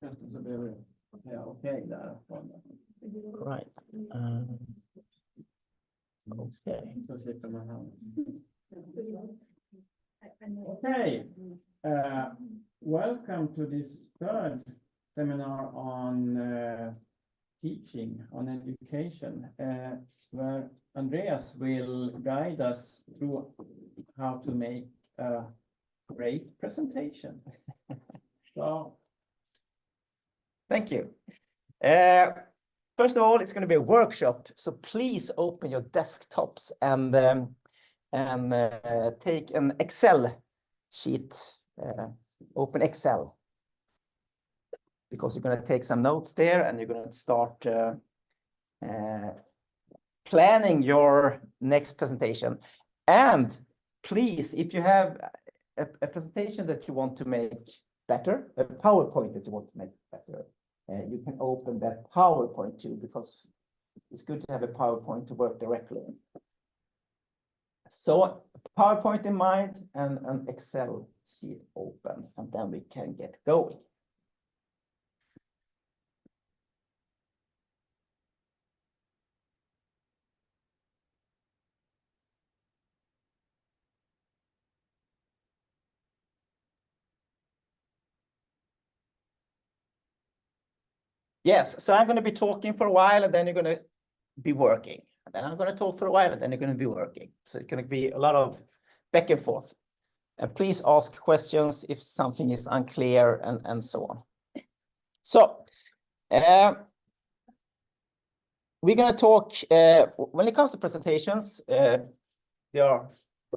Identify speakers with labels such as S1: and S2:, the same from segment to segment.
S1: Just så blir det okej där.
S2: Right. Okay.
S1: Så slipper man hamna. Okay. Welcome to this third seminar on teaching, on education, where Andreas will guide us through how to make a great presentation. So,
S2: Thank you. First of all, it's going to be a workshop, so please open your desktops and take an Excel sheet. Open Excel, because you're going to take some notes there, and you're going to start planning your next presentation. And please, if you have a presentation that you want to make better, a PowerPoint that you want to make better, you can open that PowerPoint too, because it's good to have a PowerPoint to work directly in. So PowerPoint in mind and an Excel sheet open, and then we can get going. Yes, so I'm going to be talking for a while, and then you're going to be working. And then I'm going to talk for a while, and then you're going to be working. So it's going to be a lot of back and forth. And please ask questions if something is unclear, and so on. So we're going to talk, when it comes to presentations, there are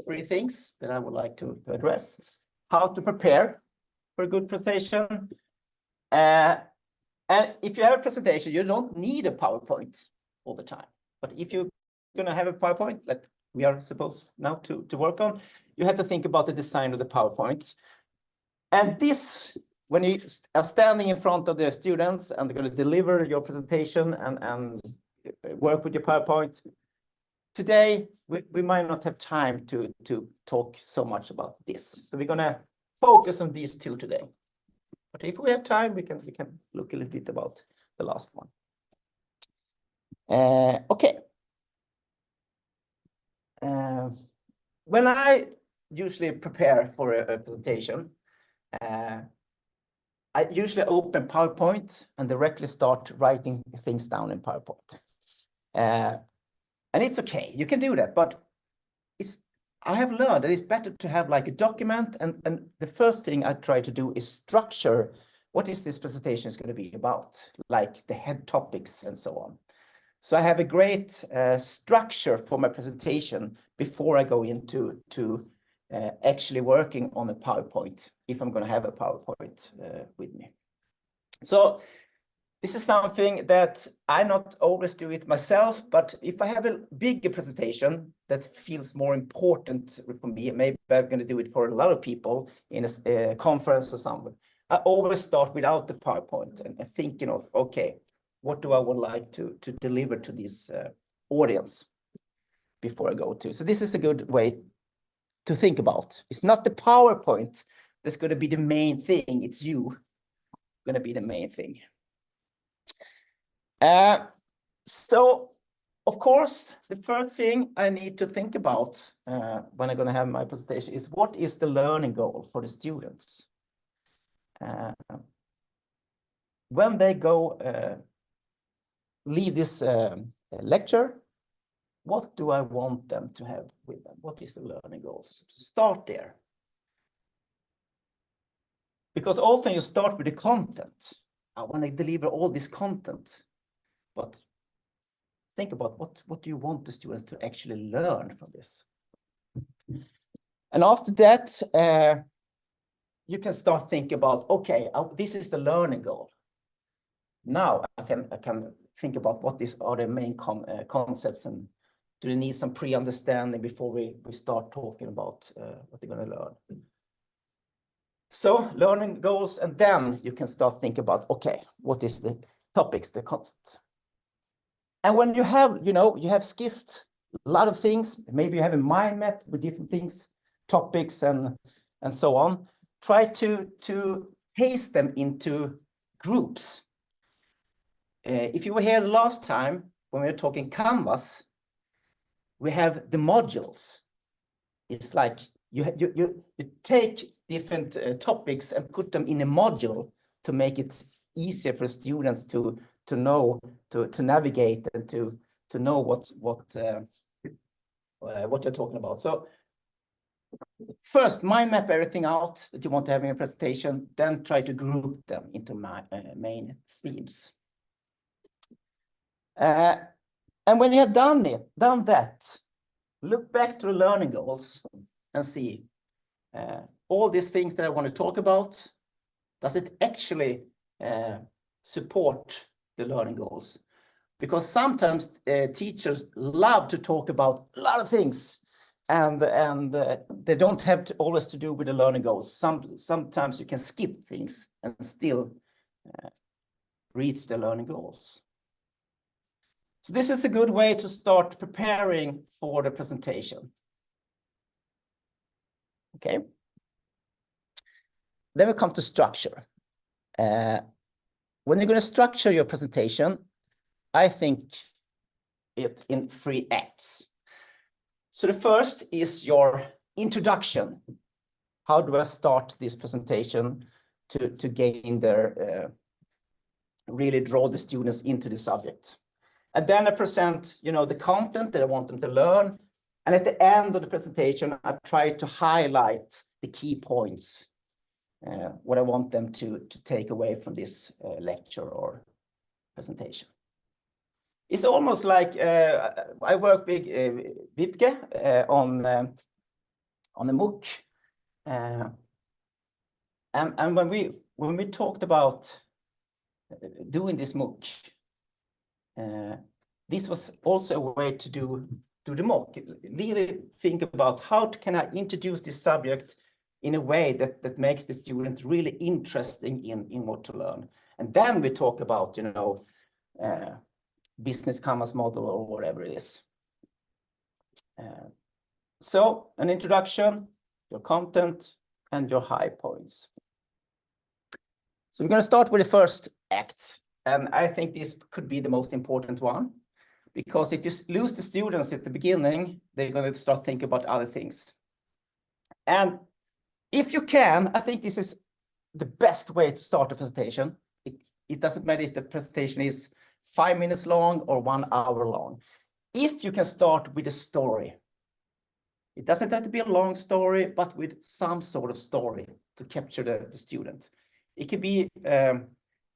S2: three things that I would like to address. How to prepare for a good presentation. And if you have a presentation, you don't need a PowerPoint all the time. But if you're going to have a PowerPoint that we are supposed now to work on, you have to think about the design of the PowerPoint. And this, when you are standing in front of the students and they're going to deliver your presentation and work with your PowerPoint, today we might not have time to talk so much about this. So we're going to focus on these two today. But if we have time, we can look a little bit about the last one. Okay. When I usually prepare for a presentation, I usually open PowerPoint and directly start writing things down in PowerPoint. And it's okay, you can do that, but I have learned that it's better to have like a document, and the first thing I try to do is structure what is this presentation is going to be about, like the head topics and so on. So I have a great structure for my presentation before I go into actually working on a PowerPoint, if I'm going to have a PowerPoint with me. So this is something that I not always do it myself, but if I have a bigger presentation that feels more important for me, maybe I'm going to do it for a lot of people in a conference or somewhere, I always start without the PowerPoint and thinking of, okay, what do I would like to deliver to this audience before I go to? So this is a good way to think about. It's not the PowerPoint that's going to be the main thing. It's you going to be the main thing. So, of course, the first thing I need to think about when I'm going to have my presentation is, what is the learning goal for the students? When they go leave this lecture, what do I want them to have with them? What is the learning goals? Start there. Because often you start with the content. I want to deliver all this content. But think about what do you want the students to actually learn from this? And after that, you can start thinking about, okay, this is the learning goal. Now I can think about what are the main concepts, and do they need some pre-understanding before we start talking about what they're going to learn. So learning goals, and then you can start thinking about, okay, what is the topics, the concept. And when you have, you have skissed a lot of things, maybe you have a mind map with different things, topics and so on, try to paste them into groups. If you were here last time when we were talking Canvas, we have the modules. It's like you take different topics and put them in a module to make it easier for students to know, to navigate, and to know what you're talking about. So first, mind map everything out that you want to have in your presentation, then try to group them into main themes. And when you have done that, look back to the learning goals and see all these things that I want to talk about. Does it actually support the learning goals? Because sometimes teachers love to talk about a lot of things, and they don't have to always to do with the learning goals. Sometimes you can skip things and still reach the learning goals. So this is a good way to start preparing for the presentation. Okay. Then we come to structure. When you're going to structure your presentation, I think it in 3 acts. So the first is your introduction. How do I start this presentation to gain their, really draw the students into the subject? And then I present, the content that I want them to learn. And at the end of the presentation, I try to highlight the key points, what I want them to take away from this lecture or presentation. It's almost like I work with Vibke on a MOOC, and when we talked about doing this MOOC, this was also a way to do the MOOC. Really think about how can I introduce this subject in a way that makes the student really interesting in what to learn. And then we talk about, business canvas model or whatever it is. So an introduction, your content, and your high points. So we're going to start with the first act. And I think this could be the most important one, because if you lose the students at the beginning, they're going to start thinking about other things. And if you can, I think this is the best way to start a presentation. It doesn't matter if the presentation is 5 minutes long or 1 hour long. If you can start with a story, it doesn't have to be a long story, but with some sort of story to capture the student. It could be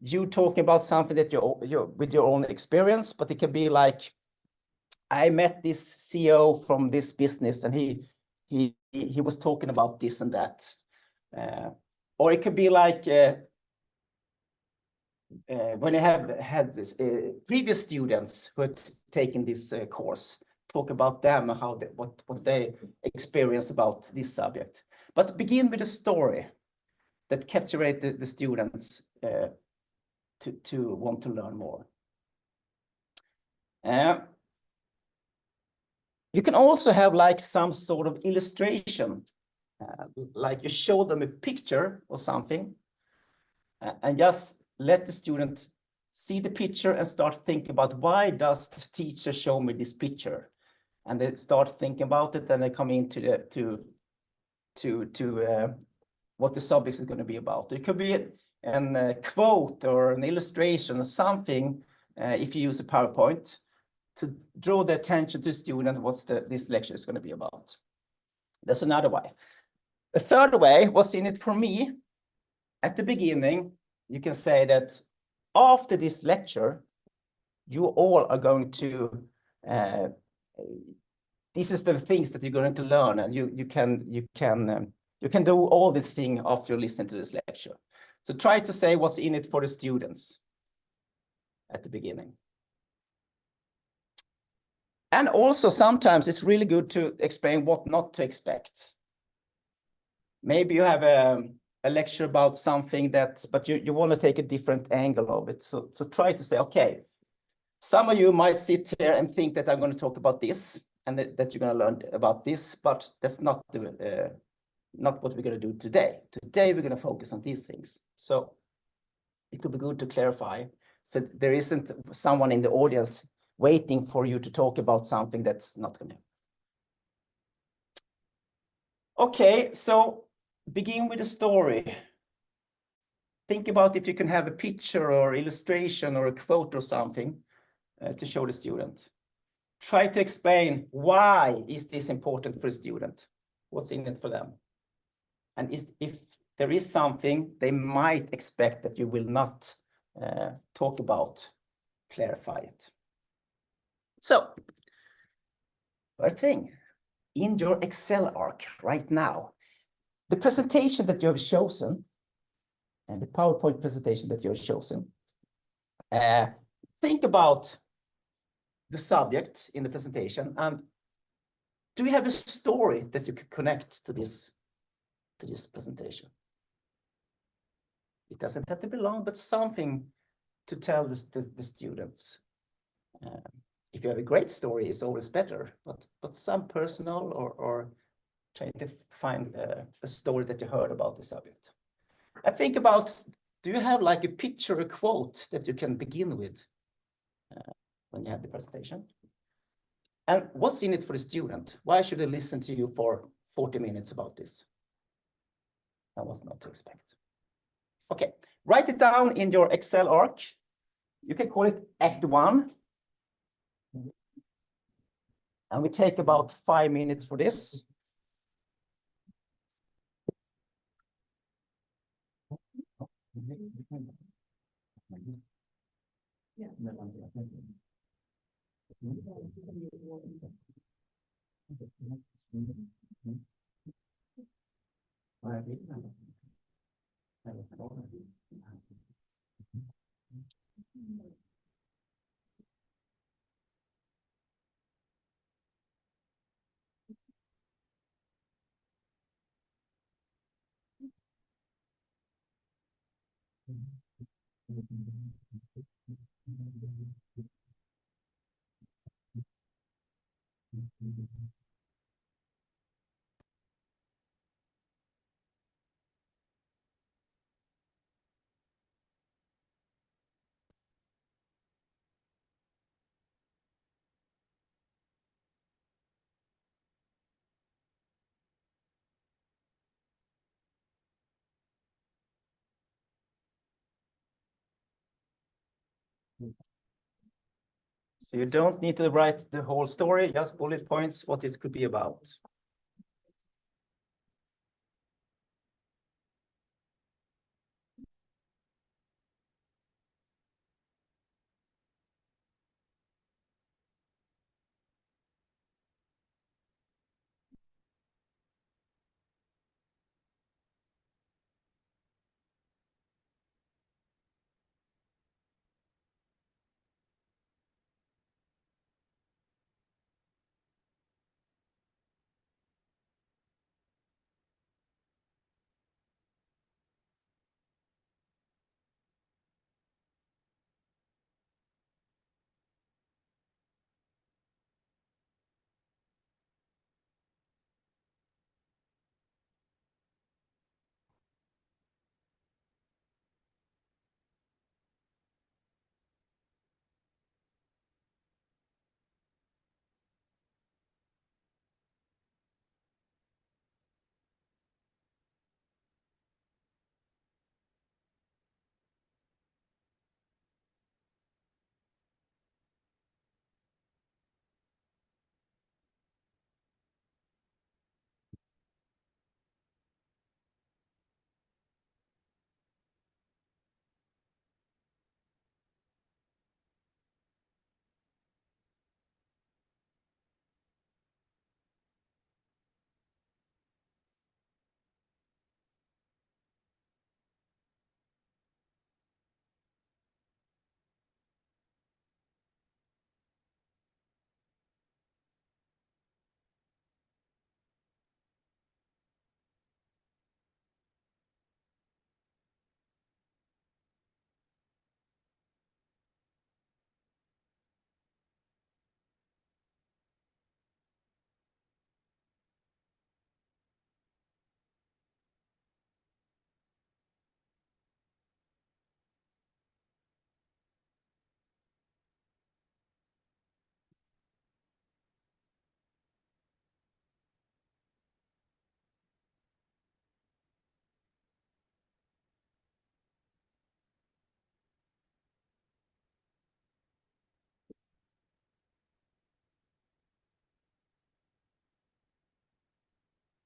S2: you talking about something that you're with your own experience, but it could be like, I met this CEO from this business and he was talking about this and that. Or it could be like when you have had this, previous students who had taken this course, talk about them and how what they experience about this subject. But begin with a story that captures the students to want to learn more. You can also have like some sort of illustration, like you show them a picture or something, and just let the student see the picture and start thinking about, why does the teacher show me this picture? And they start thinking about it, and they come into what the subject is going to be about. It could be a quote or an illustration or something, if you use a PowerPoint, to draw the attention to the student what this lecture is going to be about. That's another way. A third way, what's in it for me, at the beginning, you can say that after this lecture, you all are going to, this is the things that you're going to learn, and you can do all this thing after you listen to this lecture. So try to say what's in it for the students at the beginning. And also sometimes it's really good to explain what not to expect. Maybe you have a lecture about something but you want to take a different angle of it. So try to say, okay, some of you might sit here and think that I'm going to talk about this and that you're going to learn about this, but that's not what we're going to do today. Today we're going to focus on these things. So it could be good to clarify. So there isn't someone in the audience waiting for you to talk about something that's not going to. Okay, so begin with a story. Think about if you can have a picture or illustration or a quote or something to show the student. Try to explain why is this important for a student? What's in it for them? And if there is something they might expect that you will not talk about, clarify it. So, first thing, in your Excel arc right now, the presentation that you have chosen, and the PowerPoint presentation that you have chosen, think about the subject in the presentation, and do you have a story that you could connect to this presentation? It doesn't have to be long, but something to tell the students. If you have a great story, it's always better, but some personal or trying to find a story that you heard about the subject. I think about, do you have like a picture, a quote that you can begin with when you have the presentation? And what's in it for the student? Why should they listen to you for 40 minutes about this? That was not to expect. Okay, write it down in your Excel arc. You can call it Act 1. And we take about 5 minutes for this. So you don't need to write the whole story, just bullet points, what this could be about.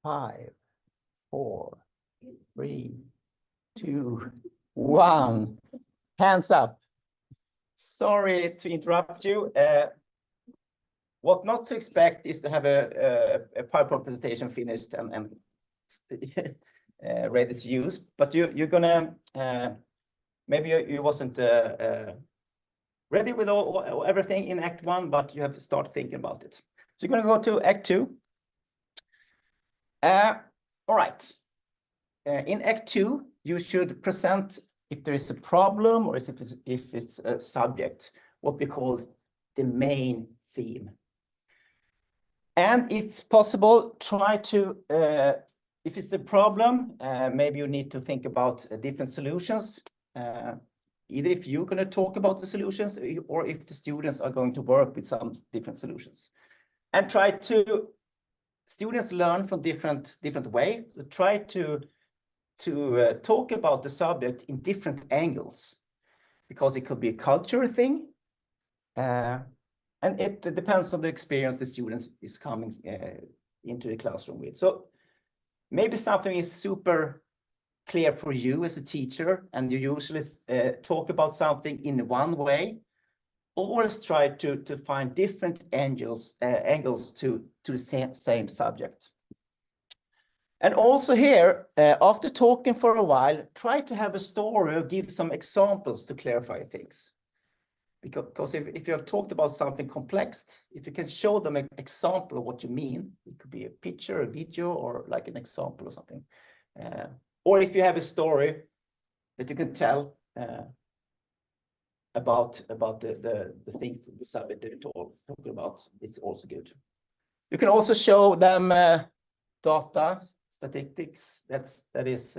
S2: 5, 4, 3, 2, 1. Hands up. Sorry to interrupt you. What not to expect is to have a PowerPoint presentation finished and ready to use, but you're gonna maybe you wasn't ready with everything in Act 1, but you have to start thinking about it. So you're gonna go to Act 2. All right. In Act 2, you should present if there is a problem or if it's a subject, what we call the main theme. And if possible, try to, if it's a problem, maybe you need to think about different solutions. Either if you're going to talk about the solutions or if the students are going to work with some different solutions. And try to, students learn from different ways. So try to talk about the subject in different angles, because it could be a cultural thing. And it depends on the experience the students is coming into the classroom with. So maybe something is super clear for you as a teacher, and you usually talk about something in one way. Always try to find different angles to the same subject. And also here, after talking for a while, try to have a story or give some examples to clarify things. Because if you have talked about something complex, if you can show them an example of what you mean, it could be a picture, a video, or like an example or something. Or if you have a story that you can tell about the things, the subject that you're talking about, it's also good. You can also show them data, statistics that is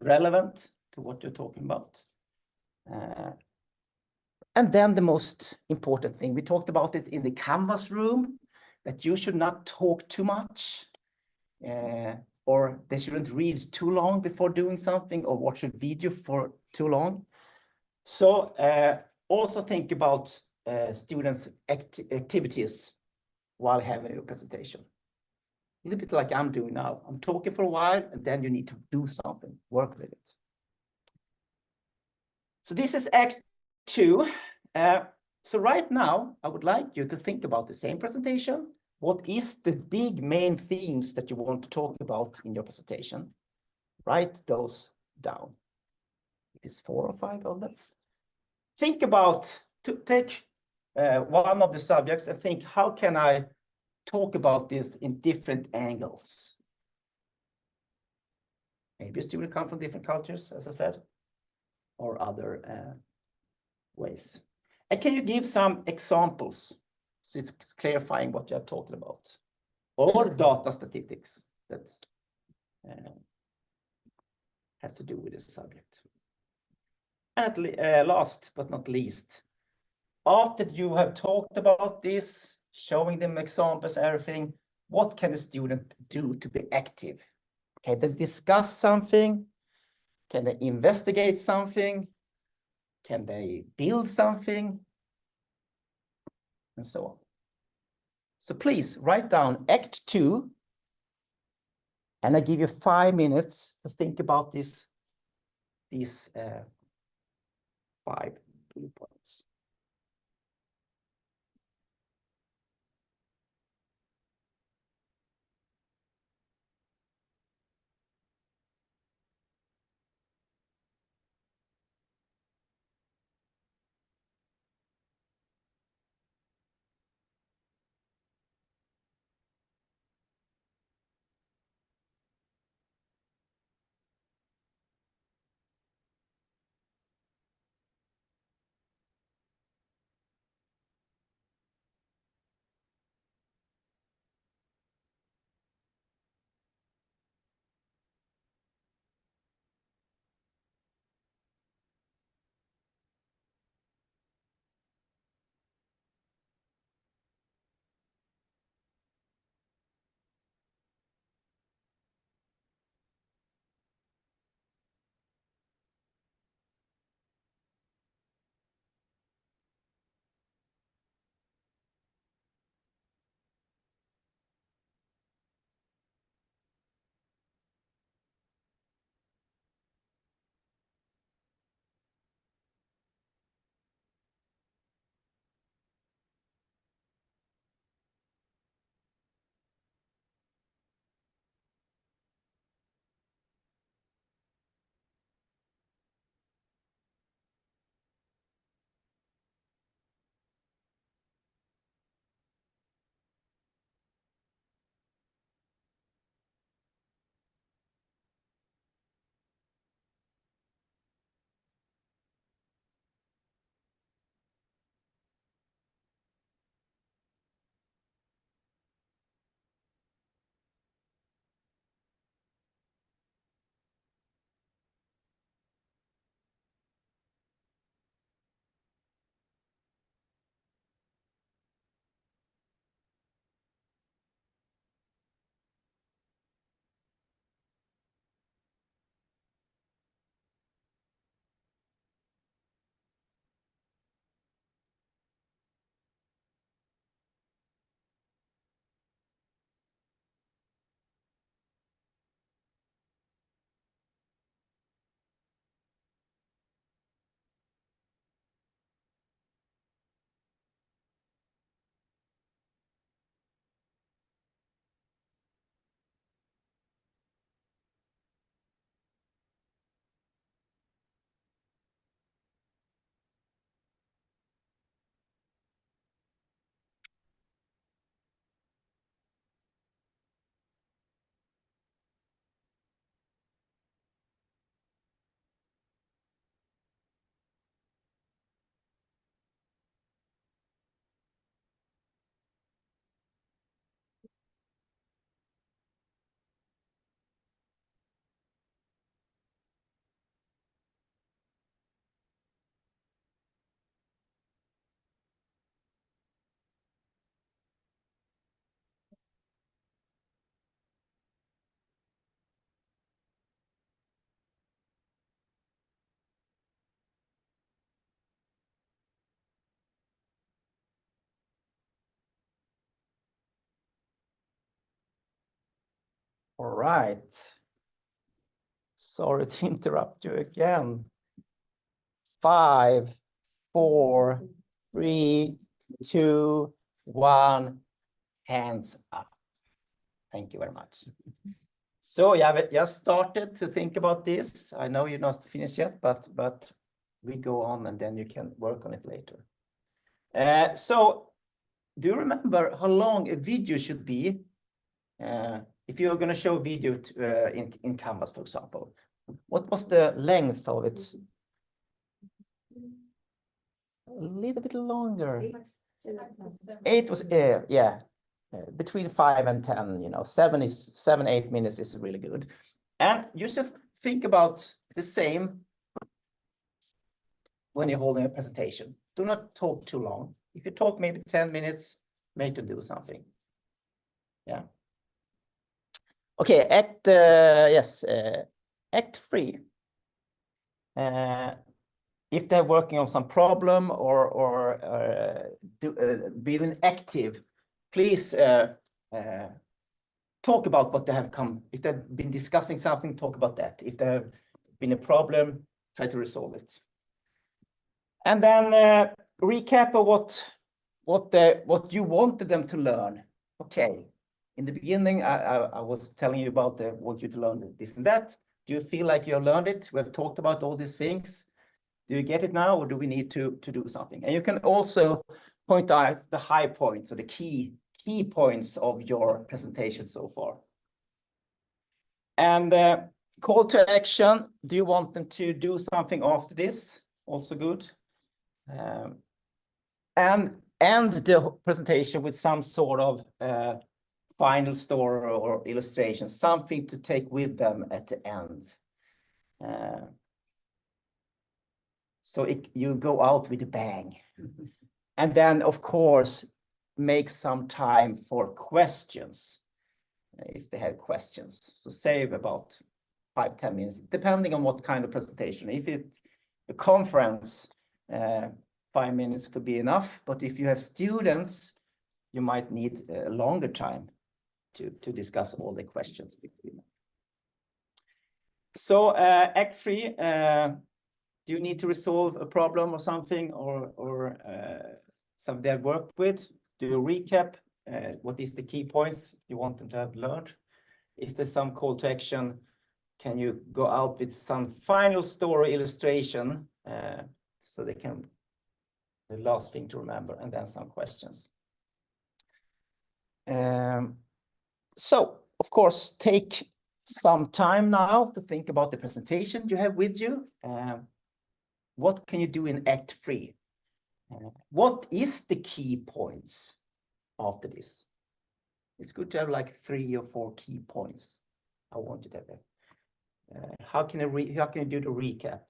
S2: relevant to what you're talking about. And then the most important thing, we talked about it in the Canvas room, that you should not talk too much, or they shouldn't read too long before doing something or watch a video for too long. So also think about students' activities while having your presentation. A little bit like I'm doing now. I'm talking for a while, and then you need to do something, work with it. So this is Act 2. So right now, I would like you to think about the same presentation. What is the big main themes that you want to talk about in your presentation? Write those down. It's 4 or 5 of them. Think about, take one of the subjects and think, how can I talk about this in different angles? Maybe a student come from different cultures, as I said, or other ways. And can you give some examples so it's clarifying what you're talking about? Or data statistics that has to do with this subject. And last but not least, after you have talked about this, showing them examples, everything, what can the student do to be active? Can they discuss something? Can they investigate something? Can they build something? And so on. So please write down Act 2. And I give you 5 minutes to think about these 5 bullet points. All right. Sorry to interrupt you again. 5, 4, 3, 2, 1. Hands up. Thank you very much. So yeah, we just started to think about this. I know you're not finished yet, but we go on and then you can work on it later. So do you remember how long a video should be? If you're going to show a video in Canvas, for example, what was the length of it? A little bit longer. 8 was, yeah, between 5 and 10, you know, 7, 8 minutes is really good. And you should think about the same when you're holding a presentation. Do not talk too long. If you talk maybe 10 minutes, make them do something. Yeah. Okay, act 3. If they're working on some problem or being active, please talk about what they have come. If they've been discussing something, talk about that. If there have been a problem, try to resolve it. And then recap of what you wanted them to learn. Okay, in the beginning, I was telling you about want you to learn this and that. Do you feel like you have learned it? We have talked about all these things. Do you get it now, or do we need to do something? And you can also point out the high points or the key points of your presentation so far. And call to action. Do you want them to do something after this? Also good. And end the presentation with some sort of final story or illustration, something to take with them at the end. So you go out with a bang. And then, of course, make some time for questions, if they have questions. So save about 5-10 minutes, depending on what kind of presentation. If it's a conference, 5 minutes could be enough. But if you have students, you might need a longer time to discuss all the questions between them. So Act 3, do you need to resolve a problem or something, or something they've worked with? Do you recap? What is the key points you want them to have learned? Is there some call to action? Can you go out with some final story illustration so they can, the last thing to remember, and then some questions. So, of course, take some time now to think about the presentation you have with you. What can you do in Act 3? What is the key points after this? It's good to have like 3 or 4 key points. I want you to have that. How can you do the recap?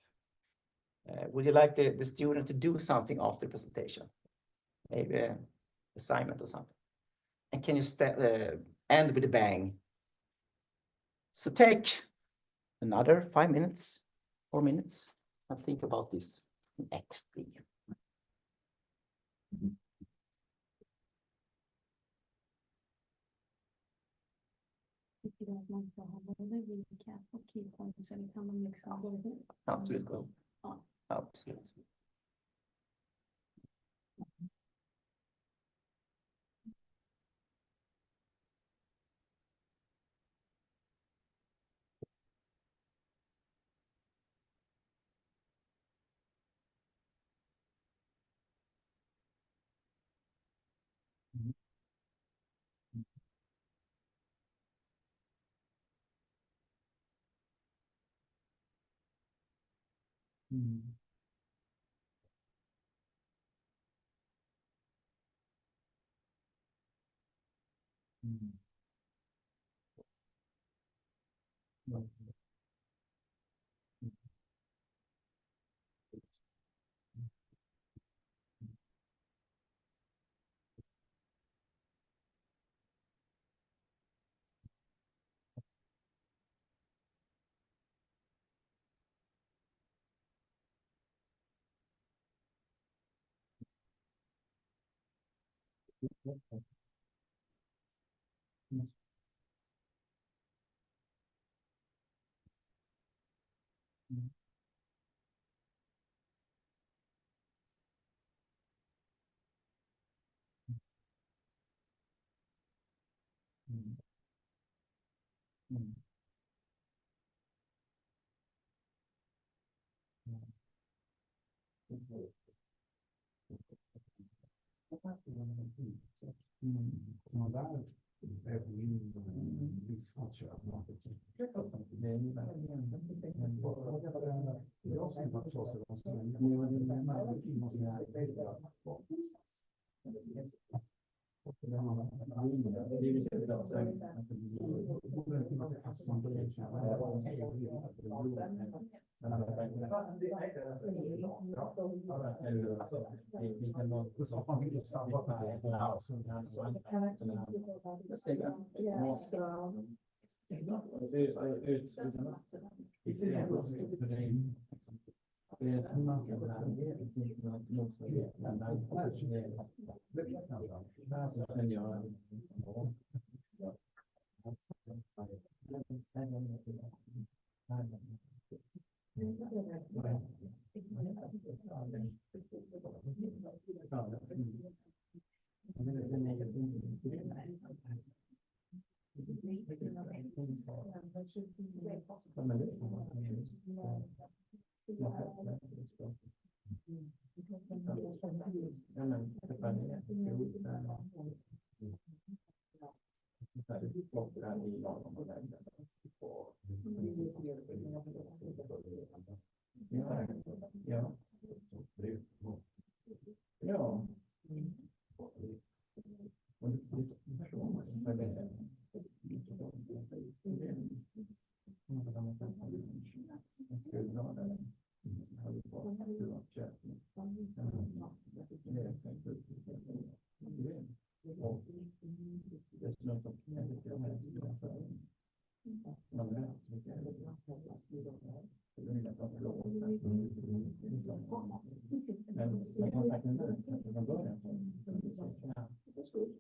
S2: Would you like the student to do something after the presentation? Maybe an assignment or something. And can you end with a bang? So take another 5 minutes, 4 minutes, and think about this in Act 3.
S3: Tycker du att man ska ha både recap och key points, eller kan man liksom gå ihop?
S2: Absolut.
S3: Ja.
S2: Absolut. Mm. Mm. Mm.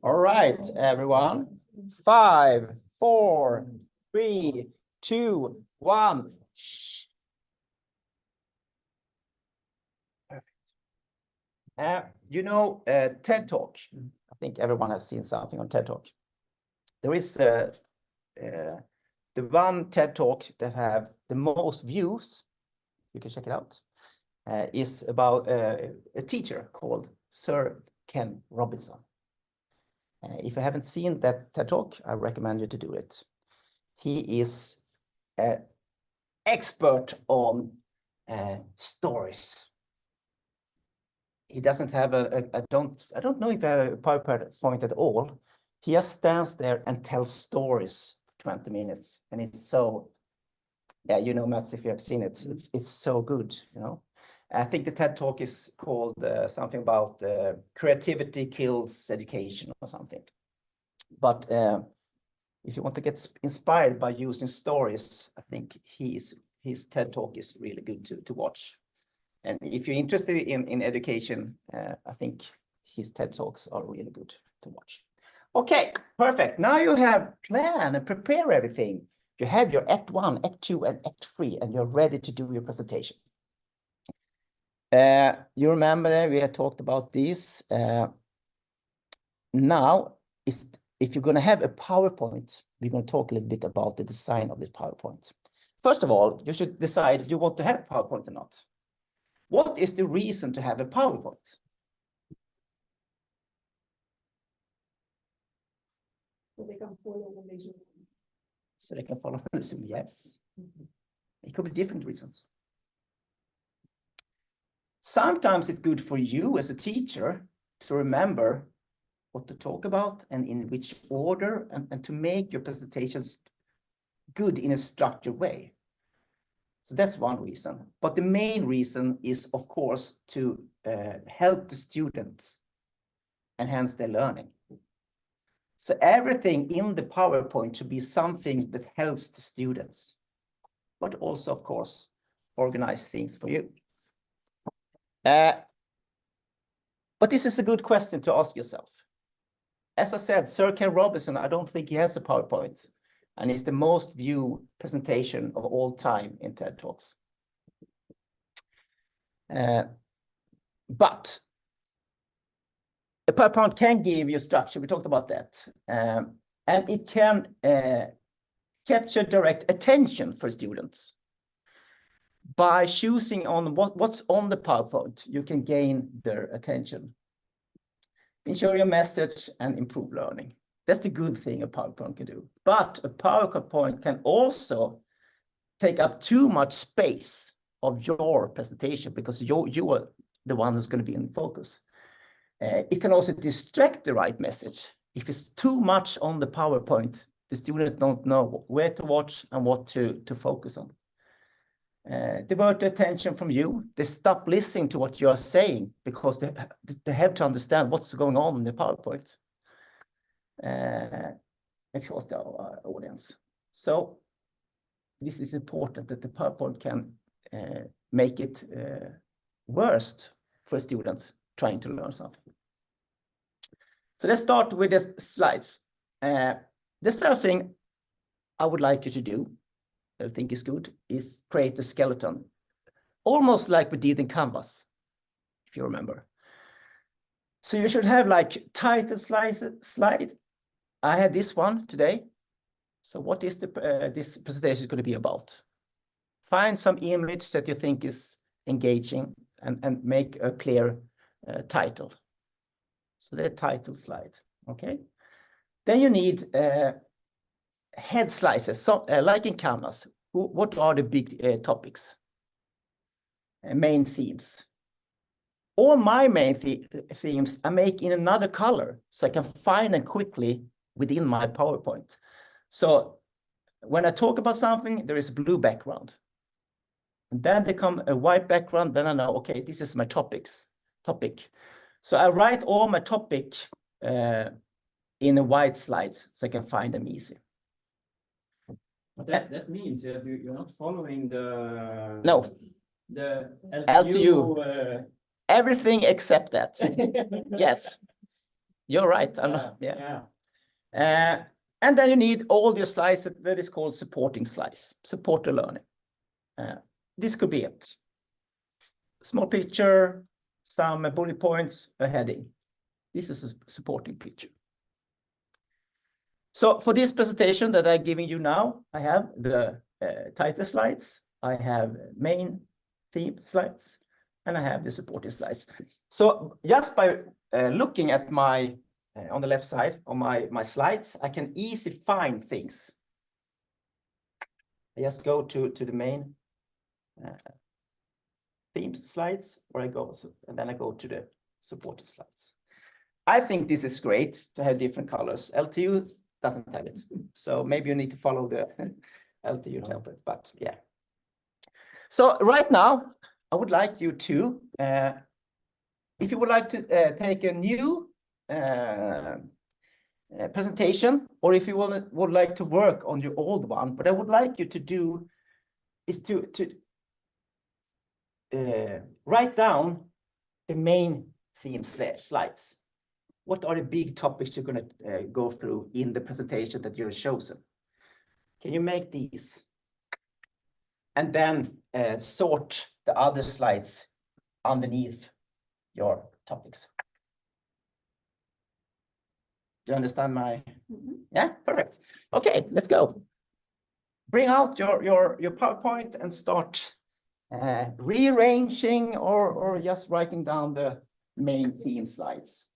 S2: All right, everyone. 5, 4, 3, 2, 1. Shh. Perfect. TED Talk. I think everyone has seen something on TED Talk. There is the one TED Talk that have the most views. You can check it out. Is about a teacher called Sir Ken Robinson. If you haven't seen that TED Talk, I recommend you to do it. He is an expert on stories. He doesn't have I don't know if I have a PowerPoint at all. He just stands there and tells stories for 20 minutes, and it's so, yeah, Mats, if you have seen it, it's so good, I think the TED Talk is called something about creativity kills education or something. But if you want to get inspired by using stories, I think his TED Talk is really good to watch. And if you're interested in education, I think his TED Talks are really good to watch. Okay, perfect. Now you have plan and prepare everything. You have your Act 1, Act 2, and Act 3, and you're ready to do your presentation. You remember we had talked about this. Now, if you're going to have a PowerPoint, we're going to talk a little bit about the design of this PowerPoint. First of all, you should decide if you want to have PowerPoint or not. What is the reason to have a PowerPoint?
S3: So they can follow the vision.
S2: So they can follow the Zoom, yes. It could be different reasons. Sometimes it's good for you as a teacher to remember what to talk about and in which order, and to make your presentations good in a structured way. So that's one reason. But the main reason is, of course, to help the students enhance their learning. So everything in the PowerPoint should be something that helps the students, but also, of course, organize things for you. But this is a good question to ask yourself. As I said, Sir Ken Robinson, I don't think he has a PowerPoint, and it's the most viewed presentation of all time in TED Talks. But a PowerPoint can give you structure. We talked about that. And it can capture direct attention for students. By choosing on what's on the PowerPoint, you can gain their attention, ensure your message, and improve learning. That's the good thing a PowerPoint can do. But a PowerPoint can also take up too much space of your presentation because you are the one who's going to be in focus. It can also distract the right message. If it's too much on the PowerPoint, the student don't know where to watch and what to focus on. Divert the attention from you. They stop listening to what you are saying because they have to understand what's going on in the PowerPoint. Exhaust our audience. So this is important that the PowerPoint can make it worse for students trying to learn something. So let's start with the slides. The first thing I would like you to do, I think is good, is create a skeleton. Almost like we did in Canvas, if you remember. So you should have like title slide. I had this one today. So what is this presentation is going to be about? Find some image that you think is engaging and make a clear title. So the title slide, okay? Then you need head slices, so, like in Canvas. What are the big topics? Main themes. All my main themes I make in another color, so I can find them quickly within my PowerPoint. So when I talk about something, there is a blue background. And then there comes a white background, then I know, okay, this is my topic. So I write all my topic in a white slide, so I can find them easy.
S1: But that means that you're not following the
S2: LTU. Everything except that. Yes, you're right. I'm not, yeah. And then you need all your slides that is called supporting slides, support the learning. This could be it. Small picture, some bullet points, a heading. This is a supporting picture. So for this presentation that I'm giving you now, I have the title slides, I have main theme slides, and I have the supporting slides. So just by looking at my, on the left side on my slides, I can easily find things. I just go to the main theme slides, or and then I go to the supporting slides. I think this is great to have different colors. LTU doesn't have it. So maybe you need to follow the LTU template, but yeah. So right now, I would like you to, if you would like to take a new presentation, or if you would like to work on your old one, what I would like you to do is to write down the main theme slides. What are the big topics you're going to go through in the presentation that you've chosen? Can you make these? And then sort the other slides underneath your topics. Do you understand my?
S3: Mm-hmm.
S2: Yeah, perfect. Okay, let's go. Bring out your PowerPoint and start rearranging or just writing down the main theme slides.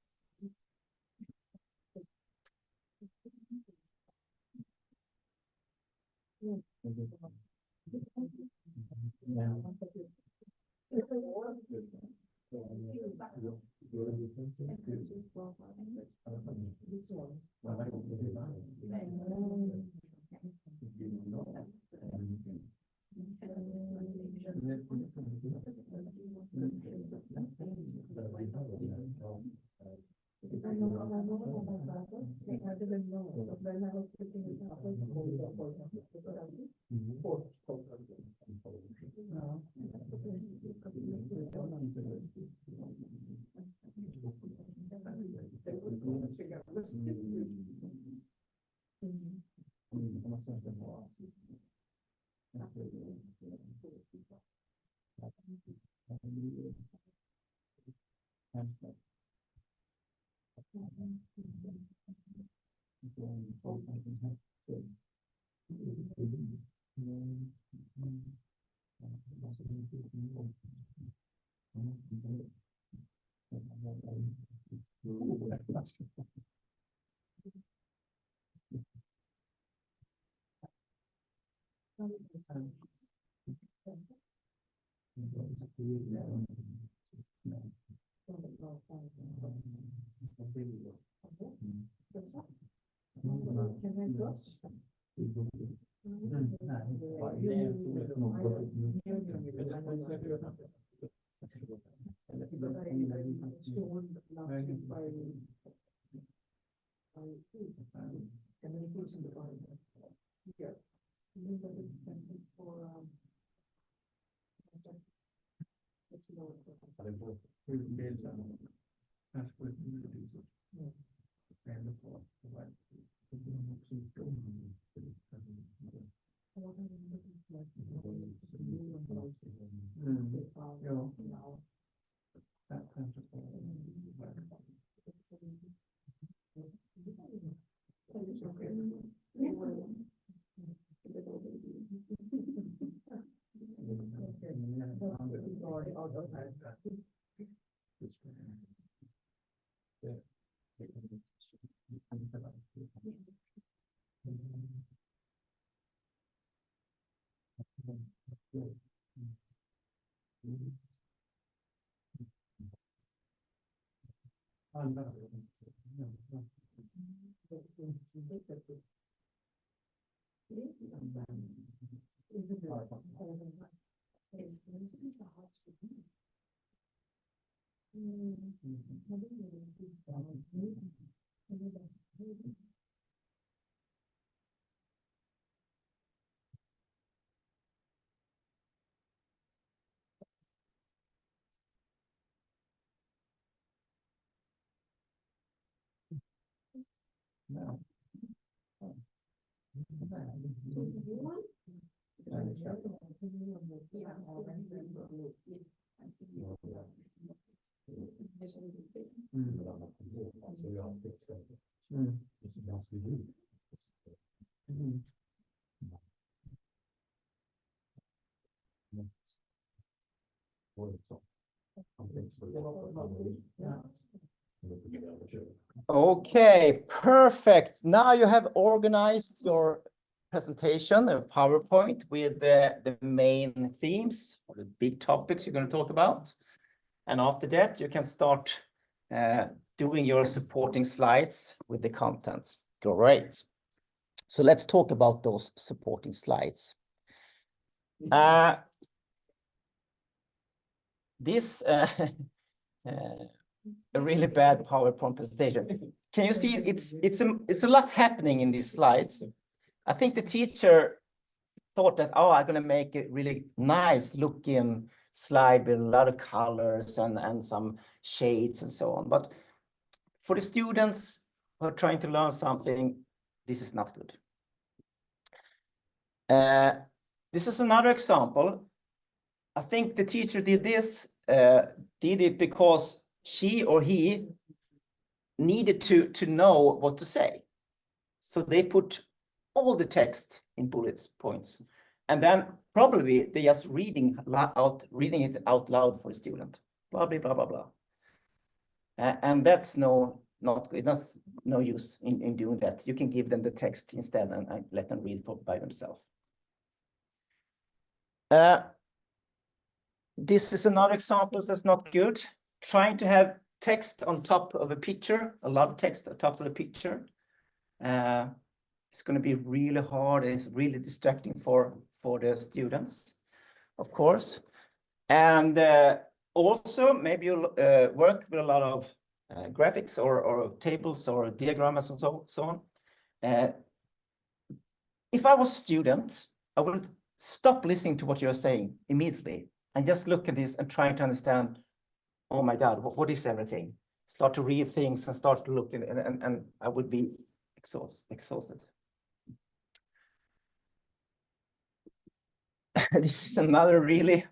S2: Okay, perfect. Now you have organized your presentation, a PowerPoint with the main themes or the big topics you're going to talk about. And after that, you can start doing your supporting slides with the content. Great. So let's talk about those supporting slides. This a really bad PowerPoint presentation. Can you see it's a lot happening in these slides? I think the teacher thought that, oh, I'm going to make a really nice looking slide with a lot of colors and some shades and so on. But for the students who are trying to learn something, this is not good. This is another example. I think the teacher did this, did it because she or he needed to know what to say. So they put all the text in bullet points. And then probably they just reading it out loud for the student. Blah, blah, blah, blah, blah. And that's not good. That's no use in doing that. You can give them the text instead and let them read by themselves. This is another example that's not good. Trying to have text on top of a picture, a lot of text on top of the picture. It's going to be really hard. It's really distracting for the students, of course. And also, maybe you'll work with a lot of graphics or tables or diagrams and so on. If I was a student, I would stop listening to what you're saying immediately and just look at this and try to understand, oh my God, what is everything? Start to read things and start to look and I would be exhausted. This is another really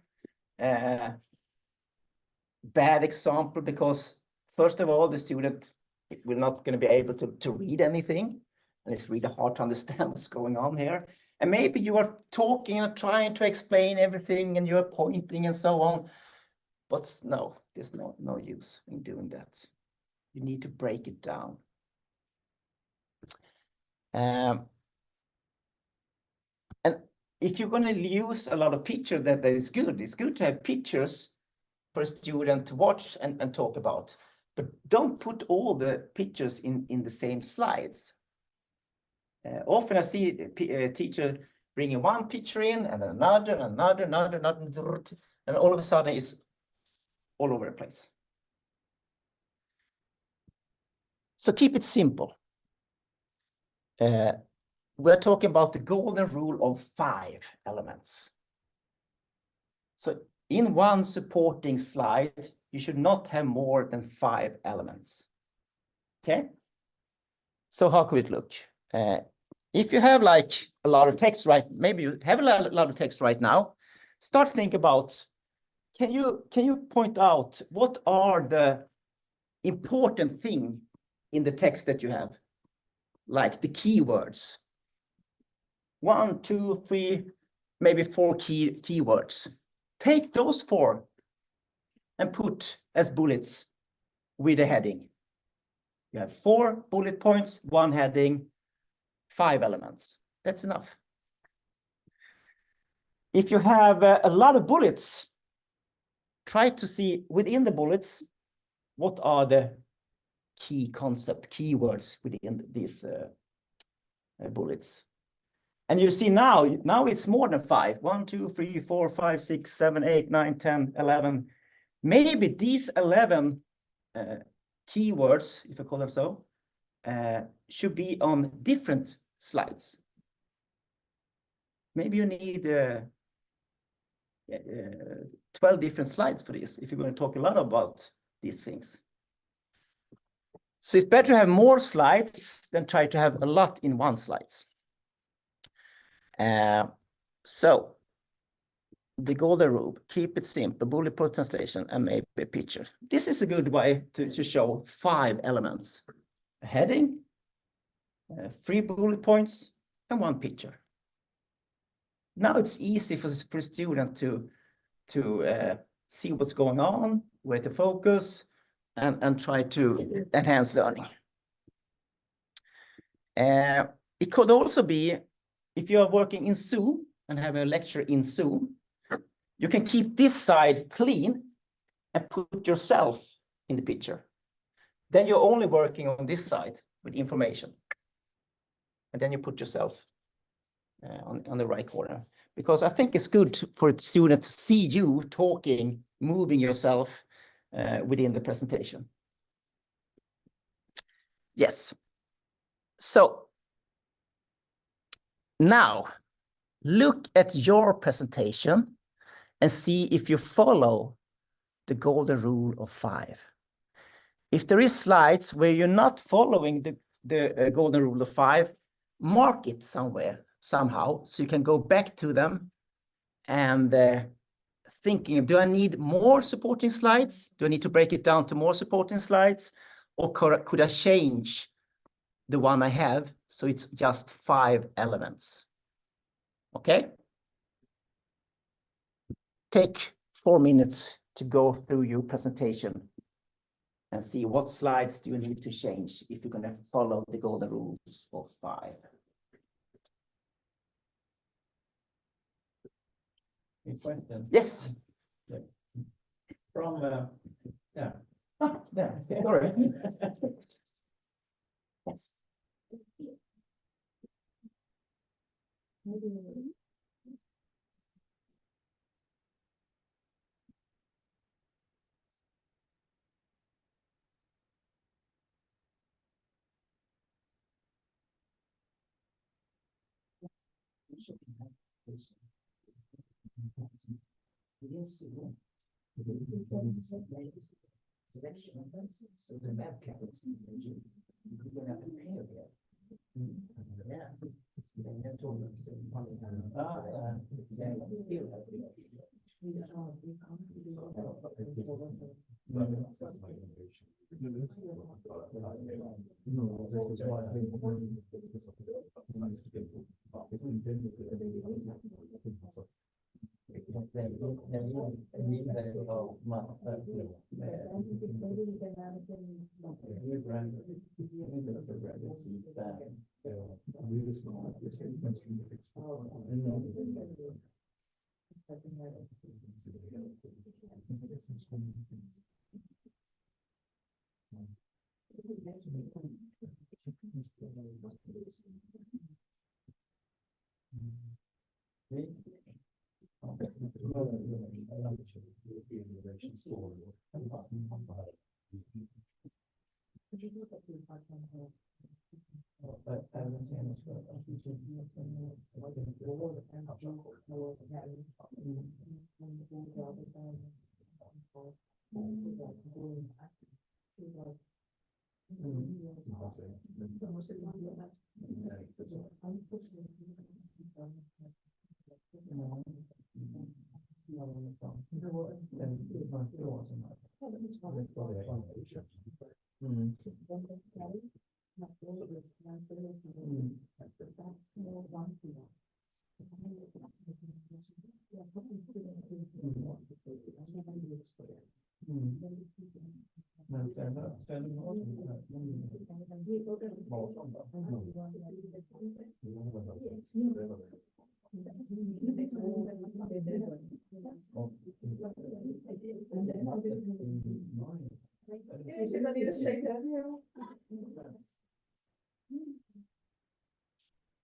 S2: bad example because first of all, the student will not going to be able to read anything, and it's really hard to understand what's going on here. And maybe you are talking and trying to explain everything, and you're pointing and so on. But no, there's no use in doing that. You need to break it down. And if you're going to use a lot of pictures, that is good. It's good to have pictures for a student to watch and talk about. But don't put all the pictures in the same slides. Often I see a teacher bringing one picture in and another, and all of a sudden it's all over the place. So keep it simple. We're talking about the golden rule of 5 elements. So in one supporting slide, you should not have more than 5 elements. Okay? So how could it look? If you have like a lot of text, right? Maybe you have a lot of text right now. Start think about, can you point out what are the important thing in the text that you have? Like the keywords. 1, 2, 3, maybe 4 keywords. Take those 4 and put as bullets with a heading. You have 4 bullet points, 1 heading, 5 elements. That's enough. If you have a lot of bullets, try to see within the bullets, what are the key concept, keywords within these bullets. And you see now it's more than 5. 1, 2, 3, 4, 5, 6, 7, 8, 9, 10, 11. Maybe these 11 keywords, if I call them so, should be on different slides. Maybe you need 12 different slides for this, if you're going to talk a lot about these things. So it's better to have more slides than try to have a lot in one slides. So the golden rule, keep it simple, bullet point translation, and maybe a picture. This is a good way to show 5 elements: a heading, 3 bullet points, and 1 picture. Now it's easy for a student to see what's going on, where to focus, and try to enhance learning. It could also be, if you are working in Zoom and have a lecture in Zoom, you can keep this side clean and put yourself in the picture. Then you're only working on this side with information. And then you put yourself on the right corner. Because I think it's good for a student to see you talking, moving yourself within the presentation. Yes. So now look at your presentation and see if you follow the golden rule of 5. If there is slides where you're not following the golden rule of 5, mark it somewhere, somehow, so you can go back to them and thinking, do I need more supporting slides? Do I need to break it down to more supporting slides? Or could I change the one I have so it's just 5 elements? Okay? Take 4 minutes to go through your presentation and see what slides do you need to change if you're going to follow the golden rules of 5.
S1: Any question?
S2: Yes.
S1: From, yeah.
S2: Ah, there. Sorry. Yes.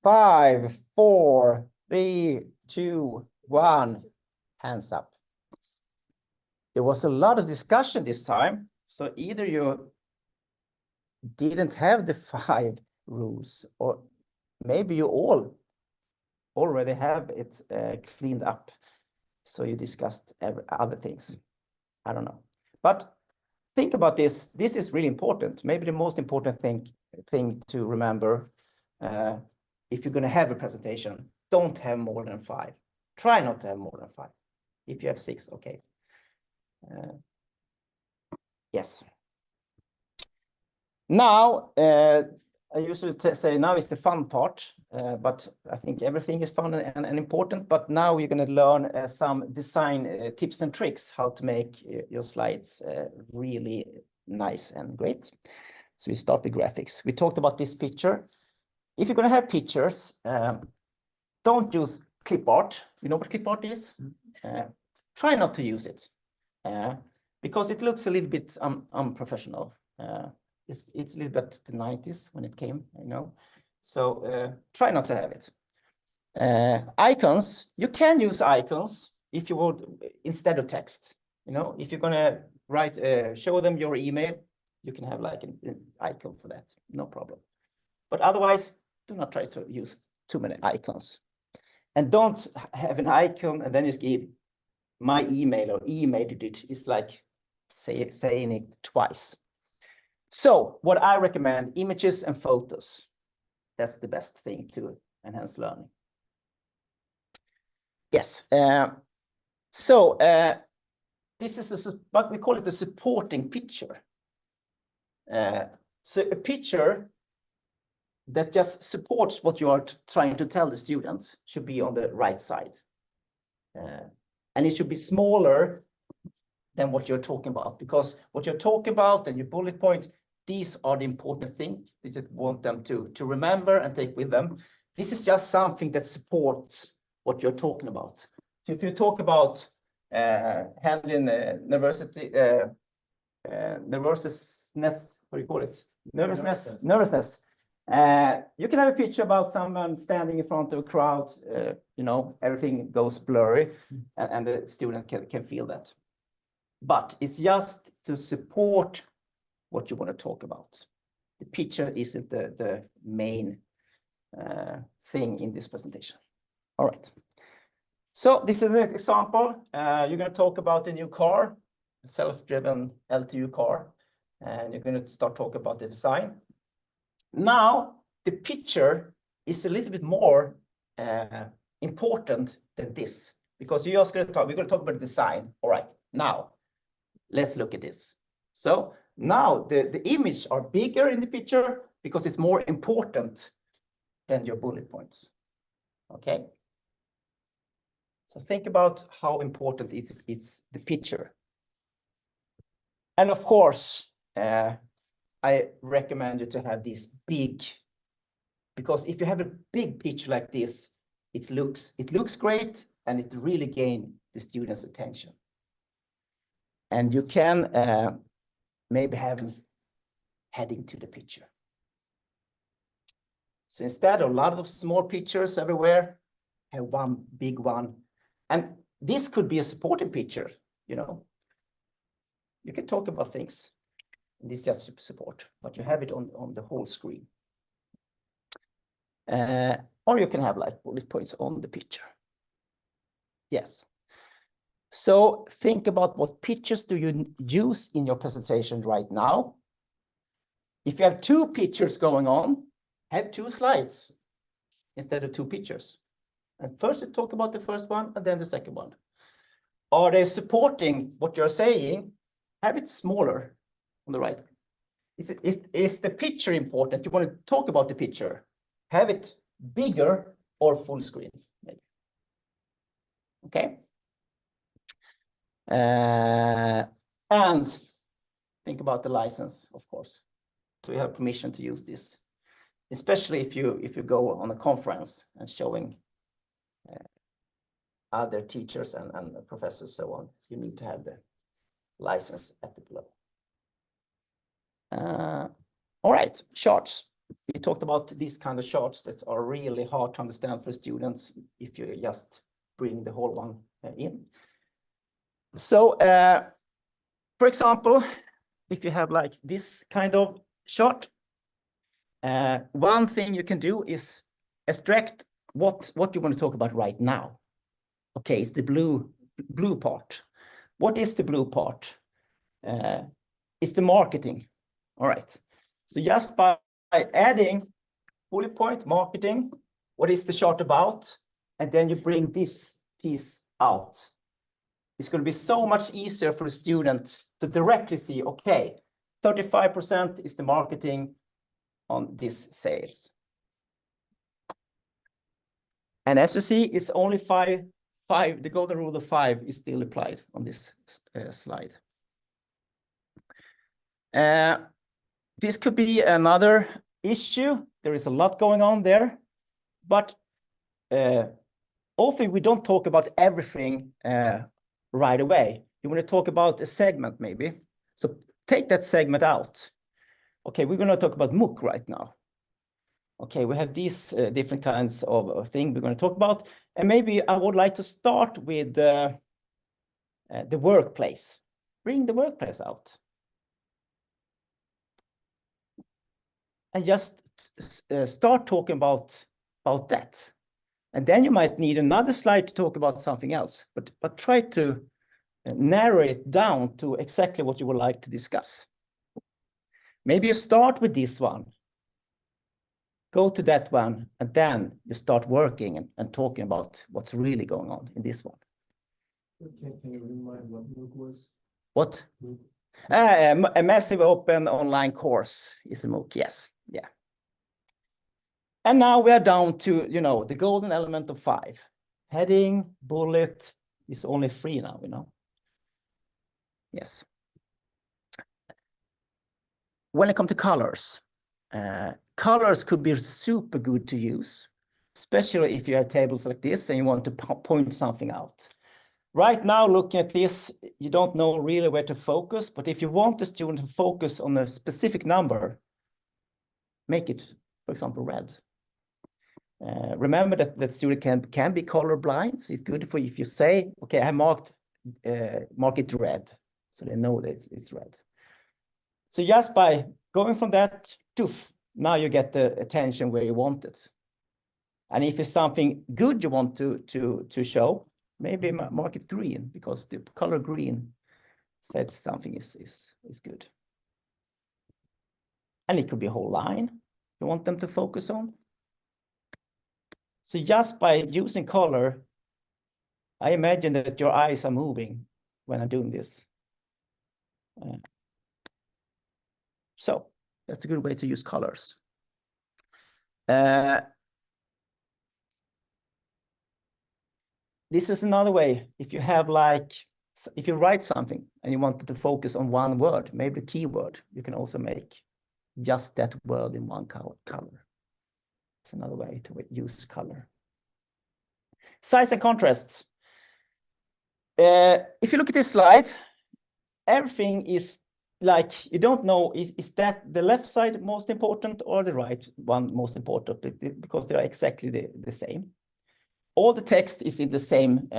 S2: Five, 4, 3, 2, 1. Hands up. There was a lot of discussion this time, so either you didn't have the 5 rules, or maybe you all already have it cleaned up. So you discussed other things. I don't know. But think about this. This is really important. Maybe the most important thing to remember. If you're going to have a presentation, don't have more than 5. Try not to have more than 5. If you have 6, okay. Yes. Now, I usually say now is the fun part, but I think everything is fun and important. But now we're going to learn some design tips and tricks, how to make your slides really nice and great. So we start with graphics. We talked about this picture. If you're going to have pictures, don't use clip art. You know what clip art is? Try not to use it because it looks a little bit unprofessional. It's a little bit the 90s when it came, I know. So try not to have it. Icons, you can use icons if you would instead of text. You know, if you're going to write, show them your email, you can have like an icon for that, no problem. But otherwise, do not try to use too many icons. And don't have an icon and then just give my email or emailed it. It's like saying it twice. So what I recommend, images and photos. That's the best thing to enhance learning. Yes. This is what we call it the supporting picture. So a picture that just supports what you are trying to tell the students should be on the right side. And it should be smaller than what you're talking about, because what you're talking about and your bullet points, these are the important things that you want them to remember and take with them. This is just something that supports what you're talking about. So if you talk about handling nervousness, what do you call it? Nervousness. You can have a picture about someone standing in front of a crowd, you know, everything goes blurry and the student can feel that. But it's just to support what you want to talk about. The picture isn't the main thing in this presentation. All right. So this is an example. You're going to talk about a new car, a self-driven LTU car, and you're going to start talking about the design. Now, the picture is a little bit more important than this, because you're just going to talk, we're going to talk about design. All right, now let's look at this. So now the image are bigger in the picture because it's more important than your bullet points. Okay. So think about how important it's the picture. And of course, I recommend you to have this big, because if you have a big picture like this, it looks great and it really gains the students' attention. And you can maybe have heading to the picture. So instead of a lot of small pictures everywhere, have one big one. And this could be a supporting picture, you know. You can talk about things. This is just support, but you have it on the whole screen. Or you can have like bullet points on the picture. Yes. So think about what pictures do you use in your presentation right now. If you have two pictures going on, have two slides instead of two pictures. And first you talk about the first one and then the second one. Are they supporting what you're saying? Have it smaller on the right. Is the picture important? You want to talk about the picture. Have it bigger or full screen, maybe. Okay. And think about the license, of course. Do you have permission to use this? Especially if you go on a conference and showing other teachers and professors, so on, you need to have the license at the below. All right, charts. We talked about these kind of charts that are really hard to understand for students if you just bring the whole one in. So, for example, if you have like this kind of chart, one thing you can do is extract what you want to talk about right now. Okay, it's the blue part. What is the blue part? It's the marketing. All right. So just by adding bullet point marketing, what is the chart about? And then you bring this piece out. It's going to be so much easier for a student to directly see, okay, 35% is the marketing on this sales. And as you see, it's only five, the golden rule of 5 is still applied on this slide. This could be another issue. There is a lot going on there, but often we don't talk about everything right away. You want to talk about a segment maybe. So take that segment out. Okay, we're going to talk about MOOC right now. Okay, we have these different kinds of things we're going to talk about. And maybe I would like to start with the workplace. Bring the workplace out. And just start talking about that. And then you might need another slide to talk about something else, but try to narrow it down to exactly what you would like to discuss. Maybe you start with this one, go to that one, and then you start working and talking about what's really going on in this one.
S1: Can you remind what MOOC was?
S2: What?
S1: MOOC.
S2: A massive open online course is a MOOC, yes, yeah. And now we are down to, you know, the golden element of 5. Heading, bullet is only 3 now, you know. Yes. When it comes to colors, colors could be super good to use, especially if you have tables like this and you want to point something out. Right now, looking at this, you don't know really where to focus, but if you want the student to focus on a specific number, make it, for example, red. Remember that student can be colorblind, so it's good for if you say, okay, I mark it red, so they know that it's red. So just by going from that, toof, now you get the attention where you want it. And if it's something good you want to show, maybe mark it green, because the color green says something is good. And it could be a whole line you want them to focus on. So just by using color, I imagine that your eyes are moving when I'm doing this. So that's a good way to use colors. This is another way. If you have if you write something and you wanted to focus on one word, maybe a keyword, you can also make just that word in one color. It's another way to use color. Size and contrasts. If you look at this slide, everything is like, you don't know, is that the left side most important or the right one most important, because they are exactly the same. All the text is in the same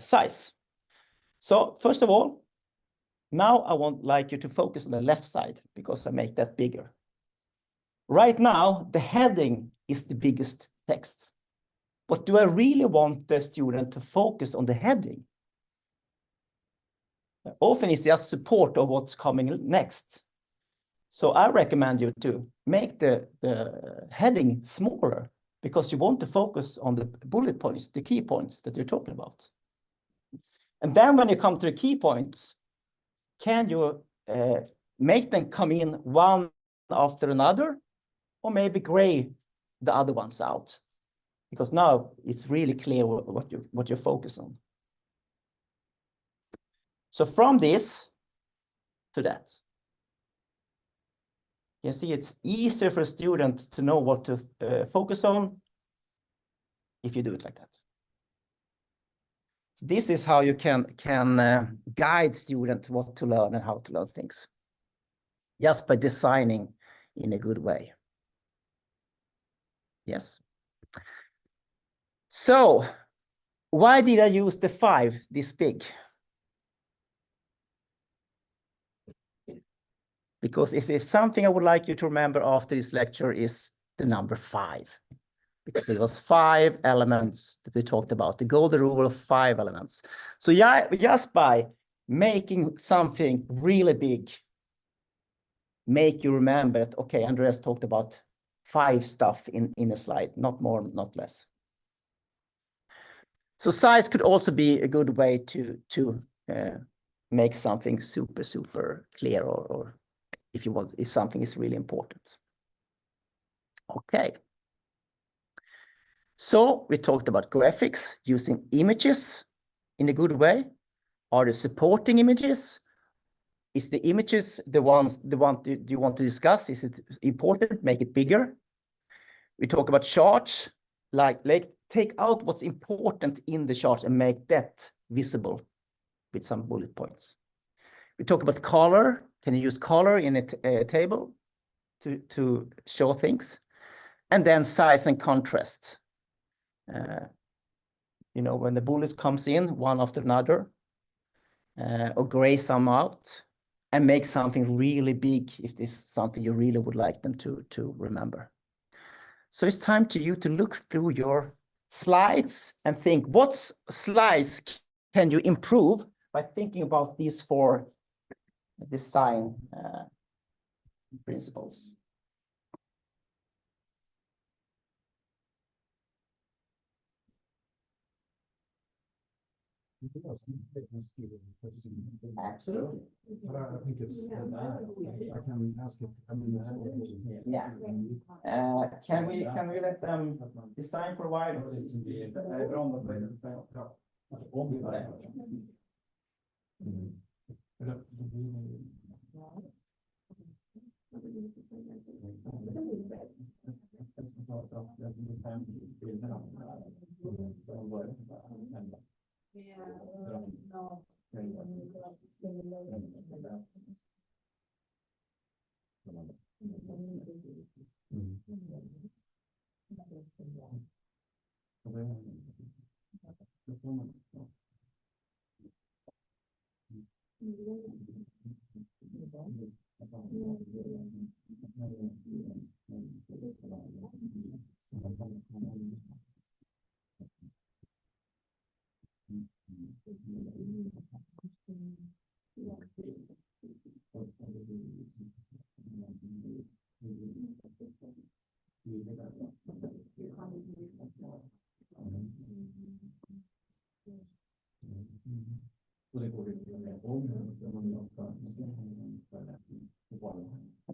S2: size. So first of all, now I want like you to focus on the left side because I make that bigger. Right now, the heading is the biggest text. But do I really want the student to focus on the heading? Often it's just support of what's coming next. So I recommend you to make the heading smaller because you want to focus on the bullet points, the key points that you're talking about. And then when you come to the key points, can you make them come in one after another, or maybe gray the other ones out? Because now it's really clear what you focus on. So from this to that, you see it's easier for a student to know what to focus on if you do it like that. So this is how you can guide students what to learn and how to learn things, just by designing in a good way. Yes. So why did I use the 5 this big? Because if something I would like you to remember after this lecture is the number 5, because it was 5 elements that we talked about, the golden rule of 5 elements. So yeah, just by making something really big, make you remember that, okay, Andreas talked about 5 stuff in a slide, not more, not less. So size could also be a good way to make something super clear, or if something is really important. Okay. So we talked about graphics, using images in a good way. Are the supporting images? Is the images the one you want to discuss? Is it important? Make it bigger. We talk about charts, like take out what's important in the charts and make that visible with some bullet points. We talk about color. Can you use color in a table to show things? And then size and contrast. You know, when the bullets comes in one after another, or gray some out, and make something really big if this is something you really would like them to remember. So it's time to you to look through your slides and think, what slides can you improve by thinking about these 4 design principles? Absolutely.
S4: But I think it's, I can ask it, I mean, it's.
S2: Yeah. Can we let them design for a while?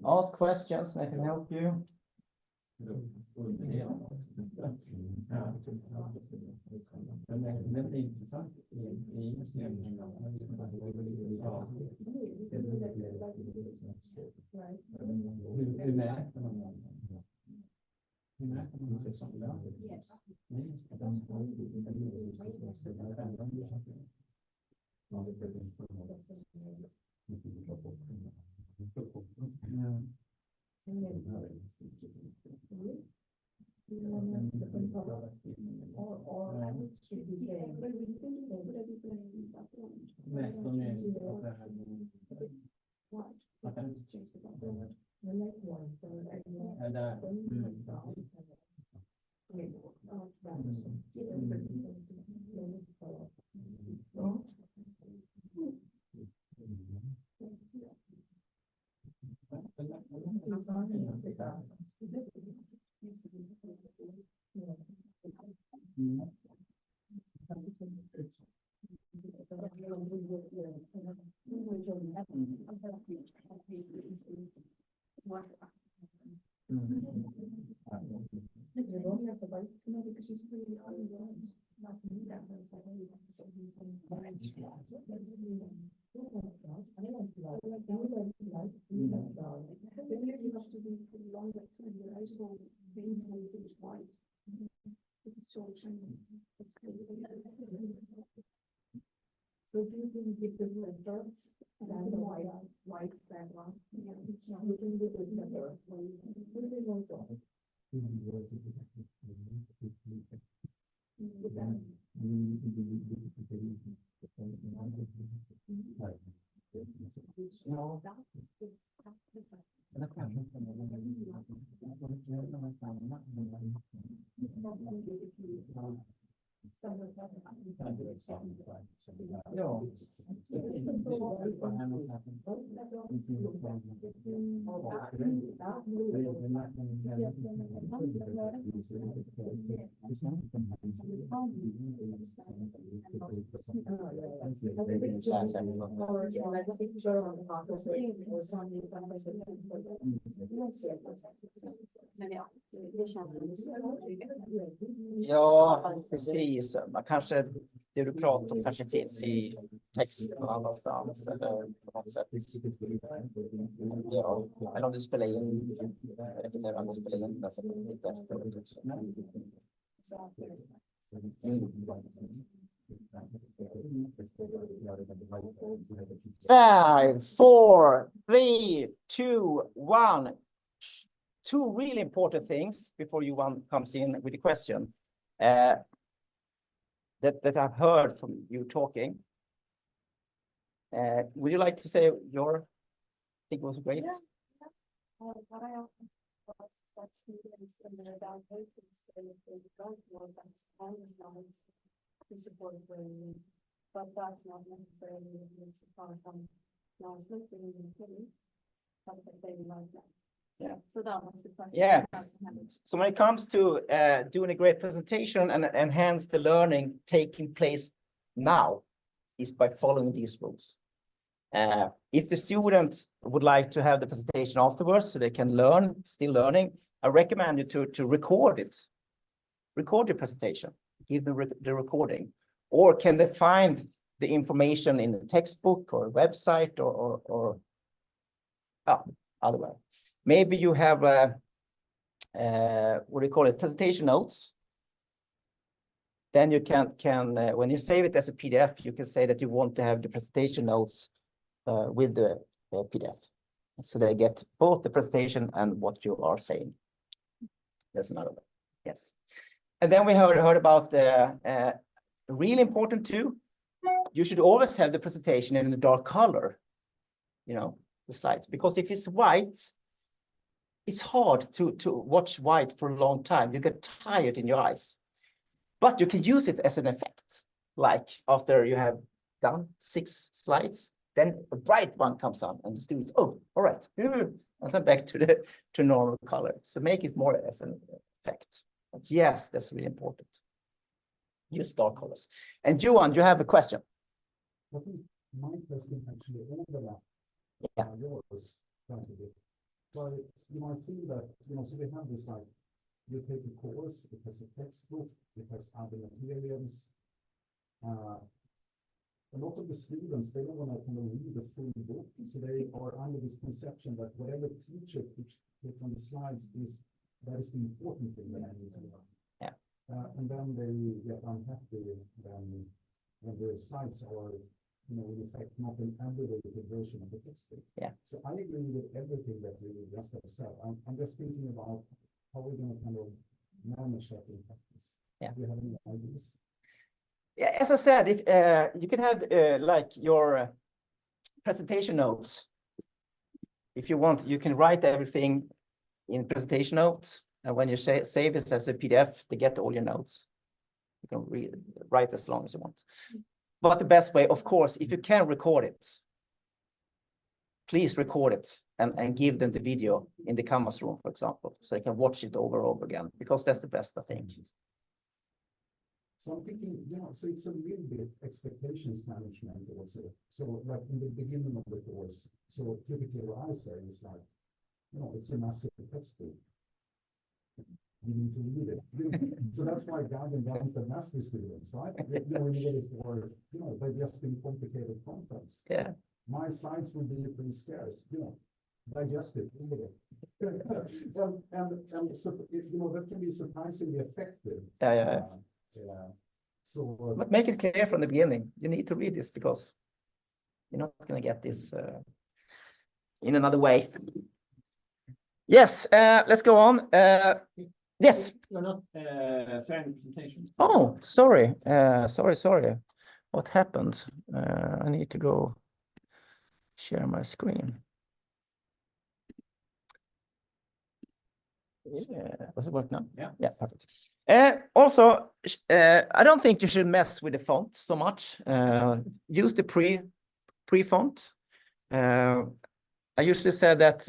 S2: Ask questions, I can help you.
S5: So do you think it's a better than the white background? Yeah, it's not looking good with better.
S2: Ja, precis. Man kanske, det du pratar om kanske finns i texten någon annanstans eller på något sätt. Ja, eller om du spelar in, eller när du spelar in, så lite efteråt också. Five, four, three, two, one. Two really important things before you one comes in with a question that I've heard from you talking. Would you like to say your? I think it was great.
S5: What I often was that students in the evaluations say if they don't want that's on the slides to support learning, but that's not necessarily what makes it part of last looking in the but they like that.
S2: Yeah.
S5: So that was the question.
S2: Yeah. So when it comes to doing a great presentation and enhance the learning taking place now is by following these rules. If the student would like to have the presentation afterwards so they can learn, still learning, I recommend you to record it. Record your presentation, give the recording. Or can they find the information in the textbook or website or other way? Maybe you have what do you call it, presentation notes. Then you can when you save it as a PDF, you can say that you want to have the presentation notes with the PDF. So they get both the presentation and what you are saying. That's another way. Yes. And then we heard about the really important too. You should always have the presentation in a dark color, you know, the slides, because if it's white, it's hard to watch white for a long time. You get tired in your eyes, but you can use it as an effect. Like after you have done 6 slides, then a bright one comes on and the student, oh, all right, and then back to normal color. So make it more as an effect. But yes, that's really important. Use dark colors. And Johan, you have a question.
S4: I think my question actually overlap
S2: Yeah.
S4: yours quite a bit. So, I feel that, so we have this like, you take a course, it has a textbook, it has other materials. A lot of the students, they don't want to kind of read the full book, so they are under this conception that whatever teacher put on the slides that is the important thing that I need to learn.
S2: Yeah.
S4: And then they get unhappy when the slides are, in effect, not an abbreviated version of the textbook.
S2: Yeah.
S4: So I agree with everything that you just have said. I'm just thinking about how we're going to kind of manage that in practice.
S2: Yeah.
S4: Do you have any ideas?
S2: Yeah, as I said, if you can have like your presentation notes. If you want, you can write everything in presentation notes, and when you save it as a PDF, they get all your notes. You can write as long as you want. But the best way, of course, if you can record it, please record it and give them the video in the Canvas room, for example, so they can watch it over and over again, because that's the best, I think.
S4: So I'm thinking, so it's a little bit expectations management also. So like in the beginning of the course, so typically what I say is like, it's a massive textbook. You need to read it. So that's why God invented master students, right? We need it for, digesting complicated contents.
S2: Yeah.
S4: My slides would be pretty scarce, digest it. and so, that can be surprisingly effective.
S2: Yeah.
S4: Yeah. So,
S2: But make it clear from the beginning. You need to read this because you're not going to get this in another way. Yes, let's go on. Yes.
S1: You're not sharing the presentation.
S2: Oh, sorry. Sorry. What happened? I need to go share my screen. Does it work now?
S1: Yeah.
S2: Perfect. Also, I don't think you should mess with the font so much. Use the pre font. I usually say that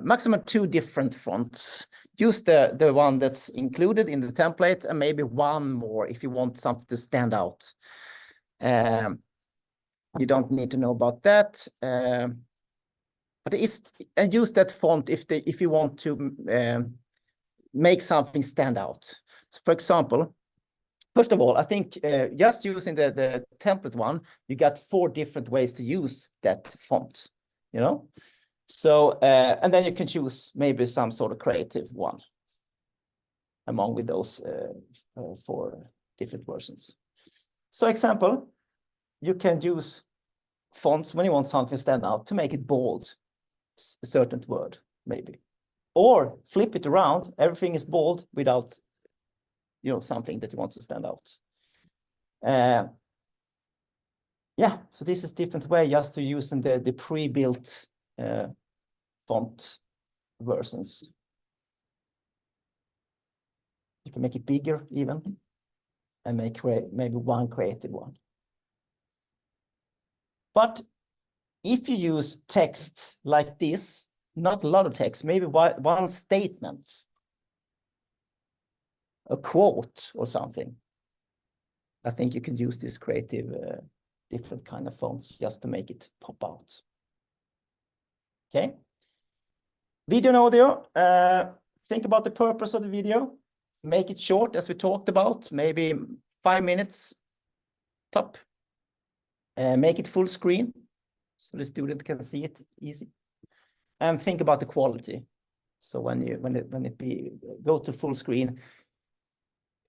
S2: maximum 2 different fonts. Use the one that's included in the template, and maybe one more if you want something to stand out. You don't need to know about that. But use that font if you want to make something stand out. So for example, first of all, I think just using the template one, you got 4 different ways to use that font, So, and then you can choose maybe some sort of creative one among with those 4 different versions. So example, you can use fonts when you want something to stand out to make it bold, a certain word, maybe. Or flip it around, everything is bold without, something that you want to stand out. Yeah, so this is different way just to using the pre-built font versions. You can make it bigger even, and make maybe one creative one. But if you use text like this, not a lot of text, maybe one statement, a quote or something, I think you can use this creative different kind of fonts just to make it pop out. Okay. Video and audio. Think about the purpose of the video. Make it short, as we talked about, maybe 5 minutes top. Make it full screen so the student can see it easy. And think about the quality. So when it go to full screen,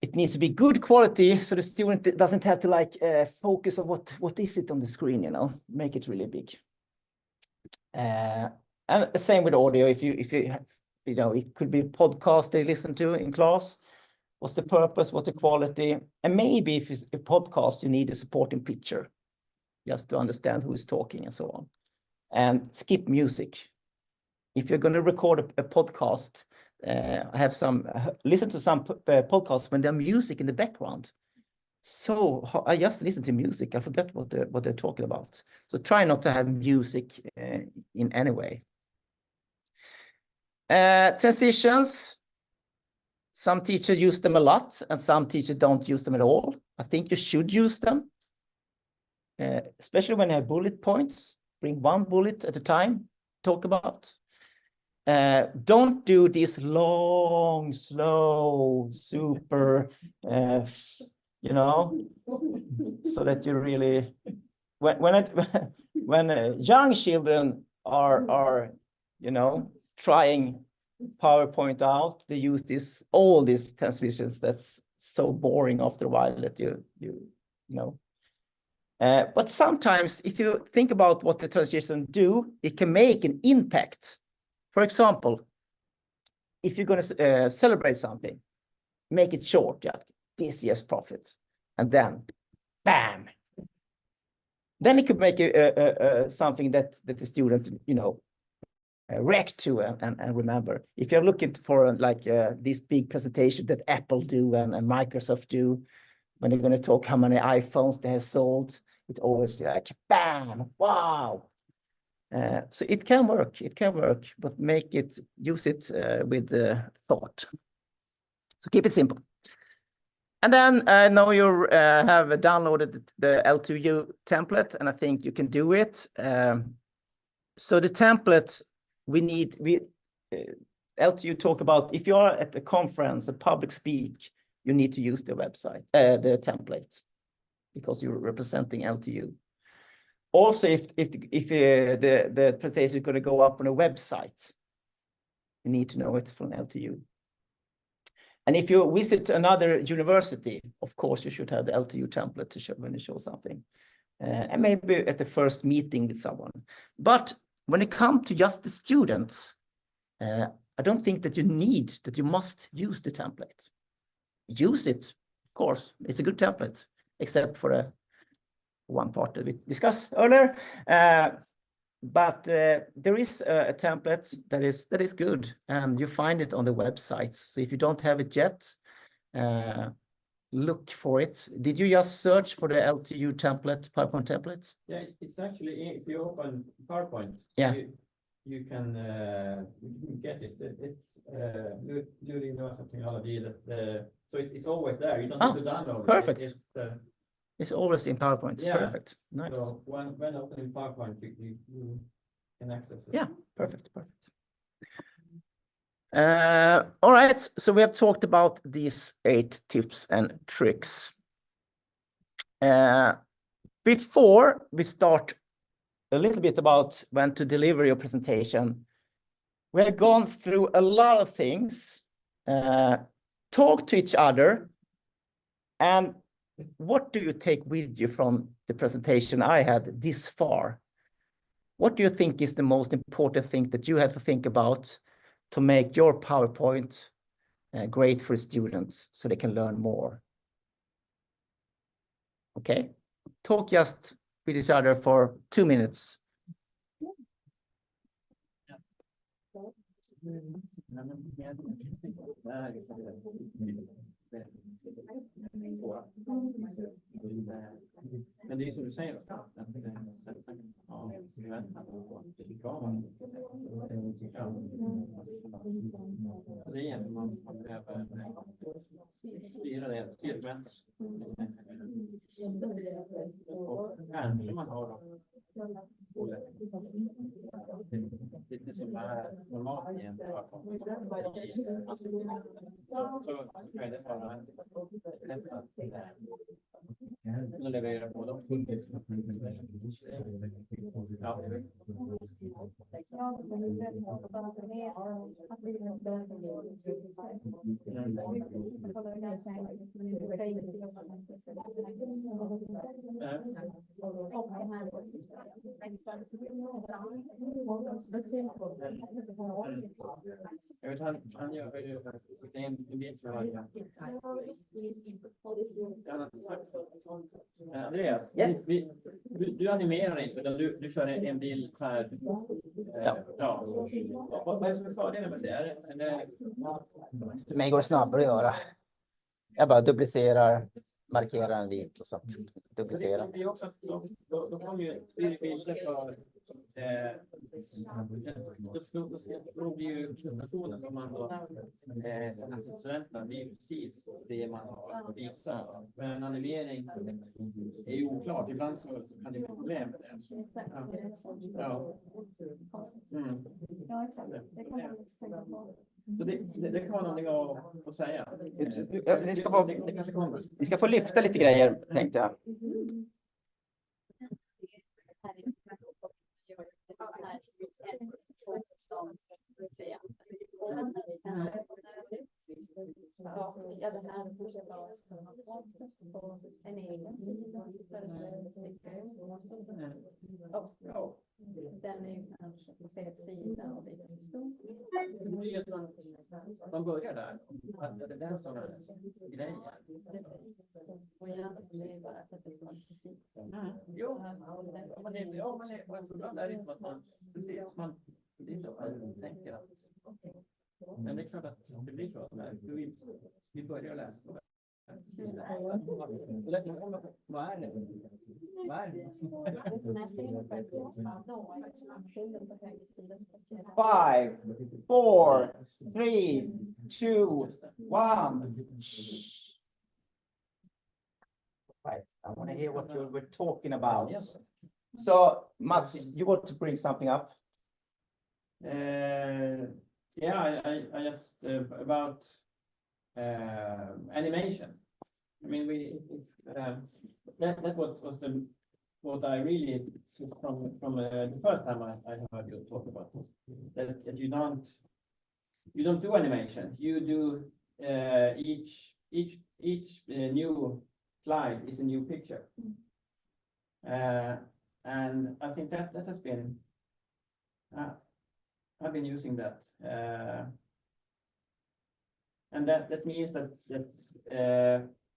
S2: it needs to be good quality, so the student doesn't have to focus on what is it on the screen, make it really big. And the same with audio. If you it could be a podcast they listen to in class. What's the purpose? What's the quality? And maybe if it's a podcast, you need a supporting picture, just to understand who is talking and so on. And skip music. If you're going to record a podcast, listen to some podcasts when there's music in the background. So I just listen to music. I forget what they're talking about. So try not to have music in any way. Transitions. Some teachers use them a lot, and some teachers don't use them at all. I think you should use them. especially when you have bullet points, bring one bullet at a time, talk about. Don't do this long, slow, super, you know, so that you really, when young children are, you know, trying PowerPoint out, they use all these transitions. That's so boring after a while that you know. But sometimes if you think about what the transition do, it can make an impact. For example, if you're going to celebrate something, make it short, yeah, this year's profits, and then bam. Then it could make something that the students, you know, react to and remember. If you're looking for like this big presentation that Apple do and Microsoft do, when they're going to talk how many iPhones they have sold, it always like, bam, wow. So it can work, but use it with thought. So keep it simple. And then I know you have downloaded the L2U template, and I think you can do it. So the template L2U talk about, if you are at a conference, a public speak, you need to use the website, the template, because you're representing L2U. Also, if the presentation is going to go up on a website, you need to know it from L2U. And if you visit another university, of course, you should have the L2U template to show when you show something, and maybe at the first meeting with someone. But when it comes to just the students, I don't think that you must use the template. Use it, of course, it's a good template, except for one part that we discussed earlier. But there is a template that is good, and you find it on the website. So if you don't have it yet, look for it. Did you just search for the L2U template, PowerPoint template?
S1: Yeah, it's actually, if you open PowerPoint,
S2: yeah,
S1: you can get it. It's Luleå Technology. So it's always there. You don't need to download
S2: perfect.
S1: it.
S2: It's always in PowerPoint.
S1: Yeah.
S2: Perfect. Nice.
S1: So when opening PowerPoint, you can access it.
S2: Yeah, perfect. All right, so we have talked about these 8 tips and tricks. Before we start a little bit about when to deliver your presentation, we have gone through a lot of things, talk to each other, and what do you take with you from the presentation I had this far? What do you think is the most important thing that you have to think about to make your PowerPoint great for students so they can learn more? Okay, talk just with each other for 2 minutes.
S1: Men det är som du säger, det är egentligen man behöver styra det, styrmätt. Och kanske man har lite som är normalt igen. Så kan det vara nu levererar på dem. Jag vet han gör ju en bild för varje. Andreas, du animerar inte, utan du kör en bild per. Ja. Vad är det som är fördelen med det?
S2: För mig går det snabbare att göra. Jag bara duplicerar, markerar en vit och så duplicerar.
S1: Det är också, då kommer ju bilder för då blir ju presentationen som man då säljer till studenterna blir ju precis det man har visat. Men en animering är ju oklart. Ibland så kan det bli problem med det.
S3: Exakt.
S1: Ja.
S3: Det är så.
S1: Ja.
S3: Konstigt.
S1: Mm.
S3: Ja, exakt. Det kan man också tänka på.
S1: Så det kan vara någonting att få säga.
S2: Ja,
S1: Det kanske kommer.
S2: Ni ska få lyfta lite grejer, tänkte jag.
S3: Ja, det här på en egen sida för
S1: Ja.
S3: den är ju kanske på fel sida och det är för stor.
S1: Det blir ju att man börjar där. Att det är den som är grejen.
S3: Och egentligen är det bara för att det ska vara fint.
S1: Jo, man är ibland är det inte att man precis, det är så man tänker att men det är klart att det blir så när vi börjar läsa. Vad är det? Vad är det?
S2: 5, 4, 3, 2, 1. Right, I want to hear what you were talking about.
S1: Yes.
S2: So, Mats, you want to bring something up?
S1: Yeah, I just about animation. I mean, that was what I really from the first time I heard you talk about this, that you don't do animation. You do each new slide is a new picture, and I think that has been. I've been using that, and that means that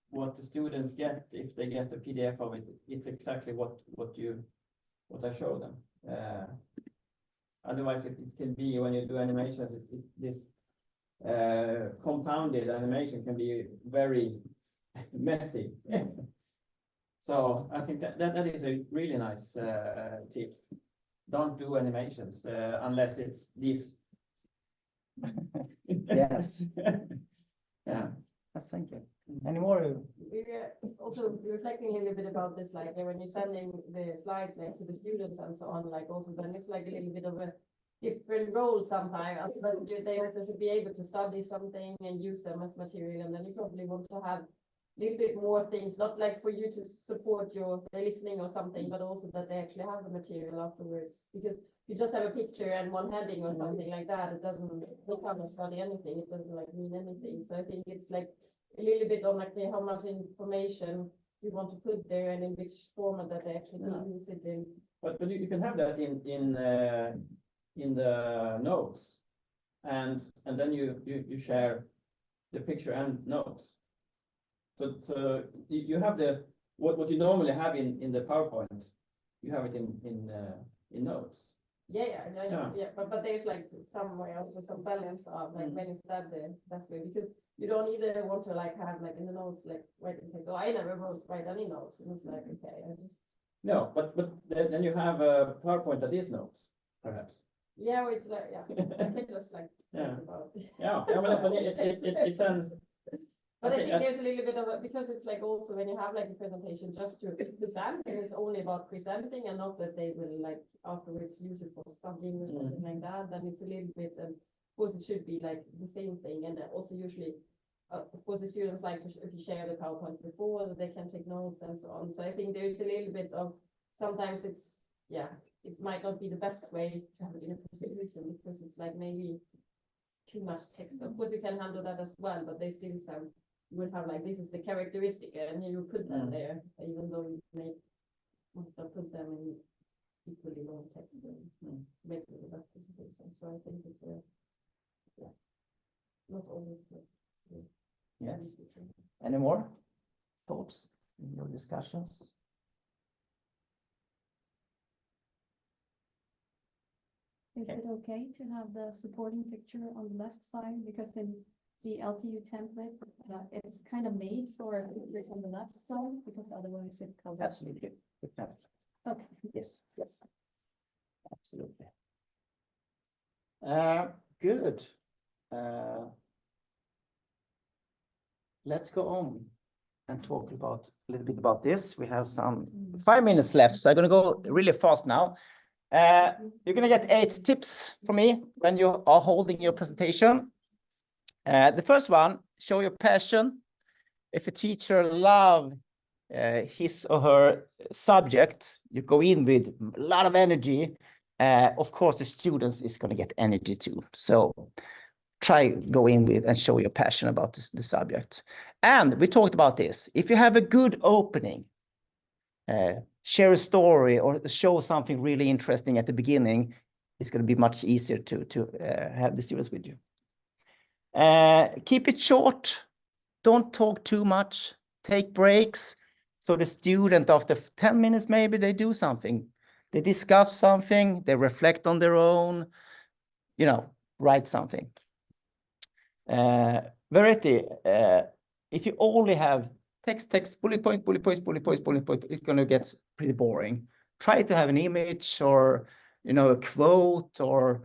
S1: what the students get if they get a PDF of it, it's exactly what I show them. Otherwise, it can be when you do animations, this compounded animation can be very messy. So I think that is a really nice tip. Don't do animations unless it's this.
S2: Yes.
S1: Yeah.
S2: Yes, thank you. Any more?
S5: We're also reflecting a little bit about this, like when you're sending the slides like to the students and so on, like also then it's like a little bit of a different role sometimes. But they also should be able to study something and use them as material, and then you probably want to have a little bit more things, not like for you to support your listening or something, but also that they actually have the material afterwards. Because you just have a picture and one heading or something like that, it doesn't, they can't study anything, it doesn't like mean anything. So I think it's like a little bit on like how much information you want to put there and in which format that they actually can use it in.
S1: But you can have that in the notes, and then you share the picture and notes. So you have the what you normally have in the PowerPoint, you have it in notes.
S5: Yeah. But there's like somewhere also some balance of like when is that the best way, because you don't either want to like have like in the notes like so I never write any notes, and it's like okay, I just
S1: No, but then you have a PowerPoint that is notes, perhaps.
S5: yeah, it's like I can just like
S1: Yeah.
S5: think about it.
S1: Yeah, but it's an.
S5: But I think there's a little bit of a, because it's like also when you have like a presentation just to present, it is only about presenting and not that they will like afterwards use it for studying or something like that, then it's a little bit, of course it should be like the same thing, and also usually, of course the students like to, if you share the PowerPoint before, they can take notes and so on, so I think there's a little bit of, sometimes it's, it might not be the best way to have it in a presentation, because it's like maybe too much text. Of course you can handle that as well, but there's still some, you would have like, this is the characteristic, and you put them there, even though you may not put them in equally long text and make it the best presentation. So I think it's not always like,
S2: Yes. Any more thoughts in your discussions?
S3: Is it okay to have the supporting picture on the left side? Because in the LTU template, it's kind of made for pictures on the left side, because otherwise it covers.
S2: Absolutely.
S3: Okay.
S2: Yes. Absolutely. Good. Let's go on and talk about a little bit about this. We have some 5 minutes left, so I'm going to go really fast now. You're going to get 8 tips from me when you are holding your presentation. The first one, show your passion. If a teacher loves his or her subject, you go in with a lot of energy. Of course, the students is going to get energy too. So try go in with and show your passion about the subject. And we talked about this. If you have a good opening, share a story or show something really interesting at the beginning, it's going to be much easier to have the students with you. Keep it short. Don't talk too much. Take breaks. So the student, after 10 minutes, maybe they do something. They discuss something. They reflect on their own. You know, write something. Verity, if you only have text, bullet points, it's going to get pretty boring. Try to have an image or, you know, a quote or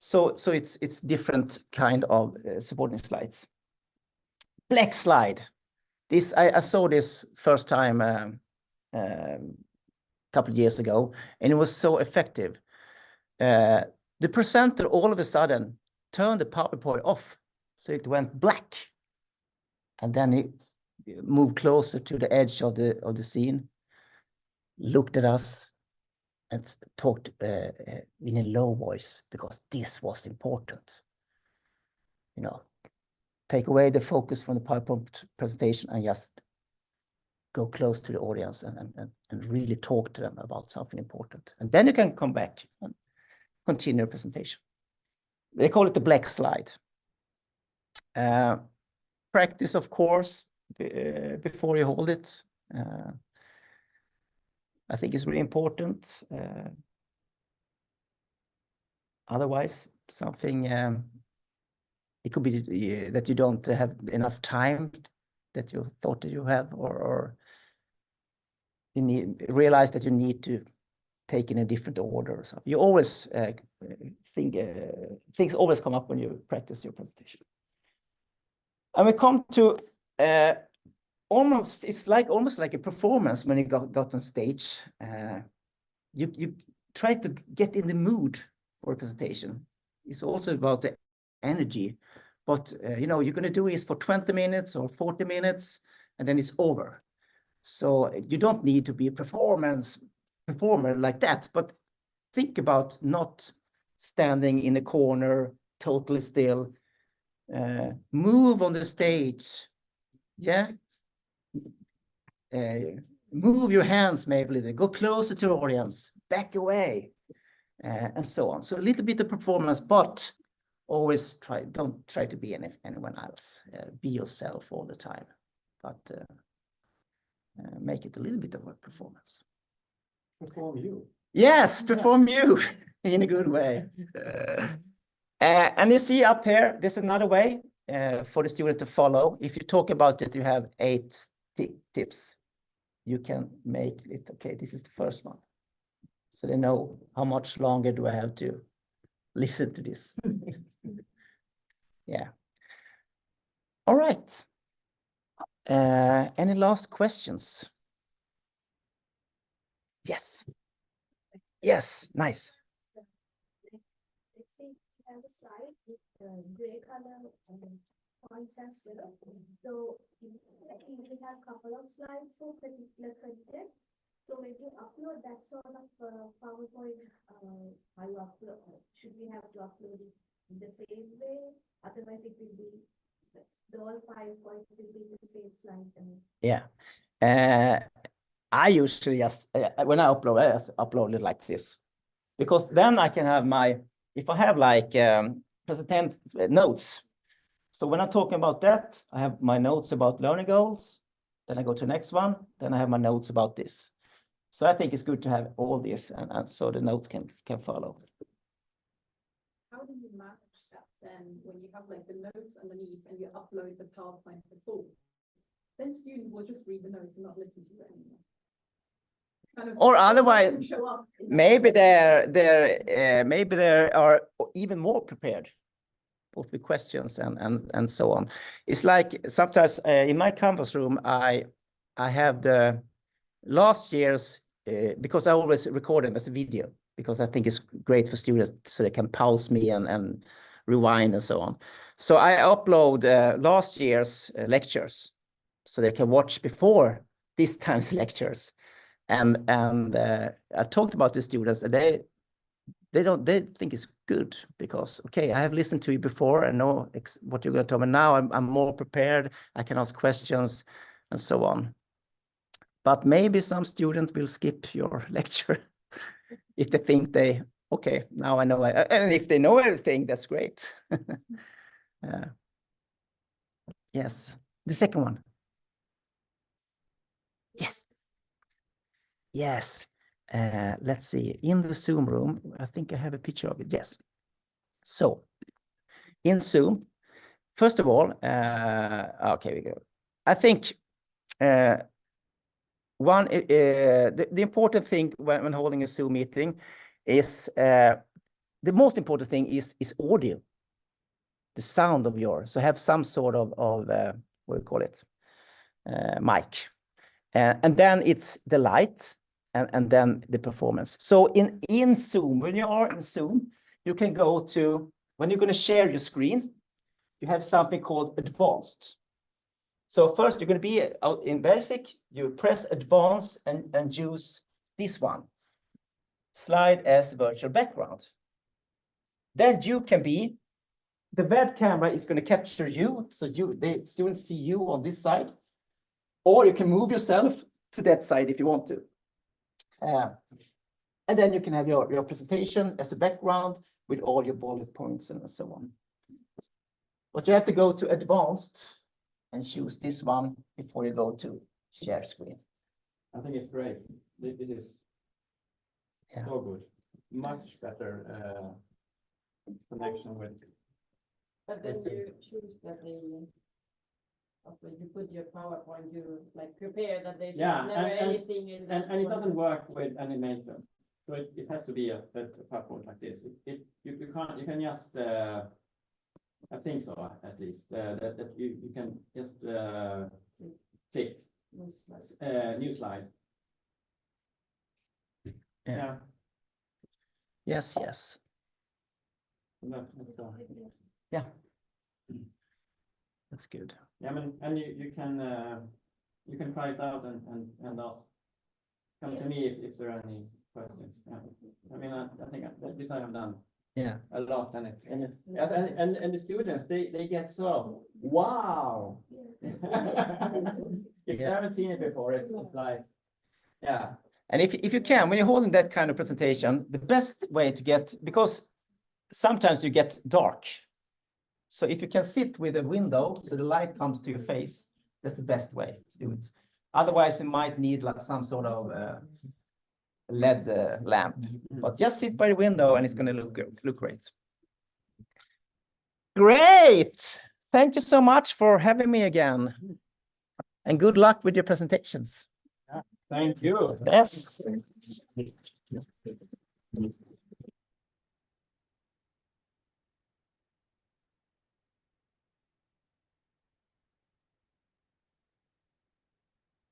S2: so it's different kind of supporting slides. Black slide. This I saw this first time a couple of years ago, and it was so effective. The presenter all of a sudden turned the PowerPoint off, so it went black, and then he moved closer to the edge of the scene, looked at us, and talked in a low voice because this was important. You know, take away the focus from the PowerPoint presentation and just go close to the audience and really talk to them about something important. And then you can come back and continue the presentation. They call it the black slide. Practice, of course, before you hold it. I think it's really important. Otherwise, something, it could be that you don't have enough time that you thought that you have, or you realize that you need to take in a different order or something. You always think things always come up when you practice your presentation. And we come to almost like a performance when you got on stage. You try to get in the mood for a presentation. It's also about the energy, but you know, you're going to do this for 20 minutes or 40 minutes, and then it's over. So you don't need to be a performer like that, but think about not standing in a corner totally still. Move on the stage. Yeah. Move your hands maybe, go closer to the audience, back away, and so on. So a little bit of performance, but always don't try to be anyone else. Be yourself all the time, but make it a little bit of a performance.
S1: Perform you.
S2: Yes, perform you in a good way. And you see up here, there's another way for the student to follow. If you talk about it, you have 8 tips. You can make it, okay, this is the first one. So they know how much longer do I have to listen to this. Yeah. All right. Any last questions? Yes. Yes, nice.
S5: Let's say you have a slide with gray color points as well. So I think we have a couple of slides for particular content. So when you upload that sort of PowerPoint, should we have to upload it in the same way? Otherwise, it will be all 5 points will be the same slide.
S2: Yeah. I usually just when I just upload it like this, because then I can have if I have like presentation notes. So when I'm talking about that, I have my notes about learning goals. Then I go to the next one. Then I have my notes about this. So I think it's good to have all this, and so the notes can follow.
S3: How do you manage that then when you have like the notes underneath and you upload the PowerPoint before? Then students will just read the notes and not listen to you anymore.
S2: Or otherwise,
S5: Show up.
S2: maybe maybe they are even more prepared, both with questions and so on. It's like sometimes in my campus room, I have the last year's because I always record them as a video because I think it's great for students so they can pause me and rewind and so on. So I upload last year's lectures so they can watch before this time's lectures. And I talked about the students, and they think it's good because okay, I have listened to you before and know what you're going to tell me now. I'm more prepared. I can ask questions and so on. But maybe some student will skip your lecture if they think okay, now I know. And if they know everything, that's great. Yes, the second one. Yes. Yes. Let's see. In the Zoom room, I think I have a picture of it. Yes. So in Zoom, first of all, okay, we go. I think the important thing when holding a Zoom meeting is the most important thing is audio, the sound of yours. So have some sort of what do you call it, mic, and then it's the light. And then the performance. So in Zoom, when you are in Zoom, you can go to, when you're going to share your screen, you have something called advanced. So first you're going to be out in basic, you press advanced and use this one, slide as virtual background. Then you can be, the web camera is going to capture you, so the students see you on this side, or you can move yourself to that side if you want to. And then you can have your presentation as a background with all your bullet points and so on. But you have to go to advanced and choose this one before you go to share screen.
S1: I think it's great. This is so good. Much better connection with.
S6: But then you choose that also you put your PowerPoint, you like prepare that there's never anything in that.
S1: And it doesn't work with animation. So it has to be a PowerPoint like this. You can just I think so at least that you can just click new slide. Yeah.
S2: Yes. Yeah. That's good.
S1: Yeah, I mean, and you can try it out and ask. Come to me if there are any questions. Yeah. I mean, I think this I have done.
S2: Yeah.
S1: A lot, and the students they get so wow. If you haven't seen it before, it's like yeah.
S2: And if you can, when you're holding that kind of presentation, the best way to get, because sometimes you get dark. So if you can sit with a window so the light comes to your face, that's the best way to do it. Otherwise, you might need like some sort of LED lamp. But just sit by the window and it's going to look great. Great! Thank you so much for having me again. And good luck with your presentations.
S1: Thank you.
S2: Yes.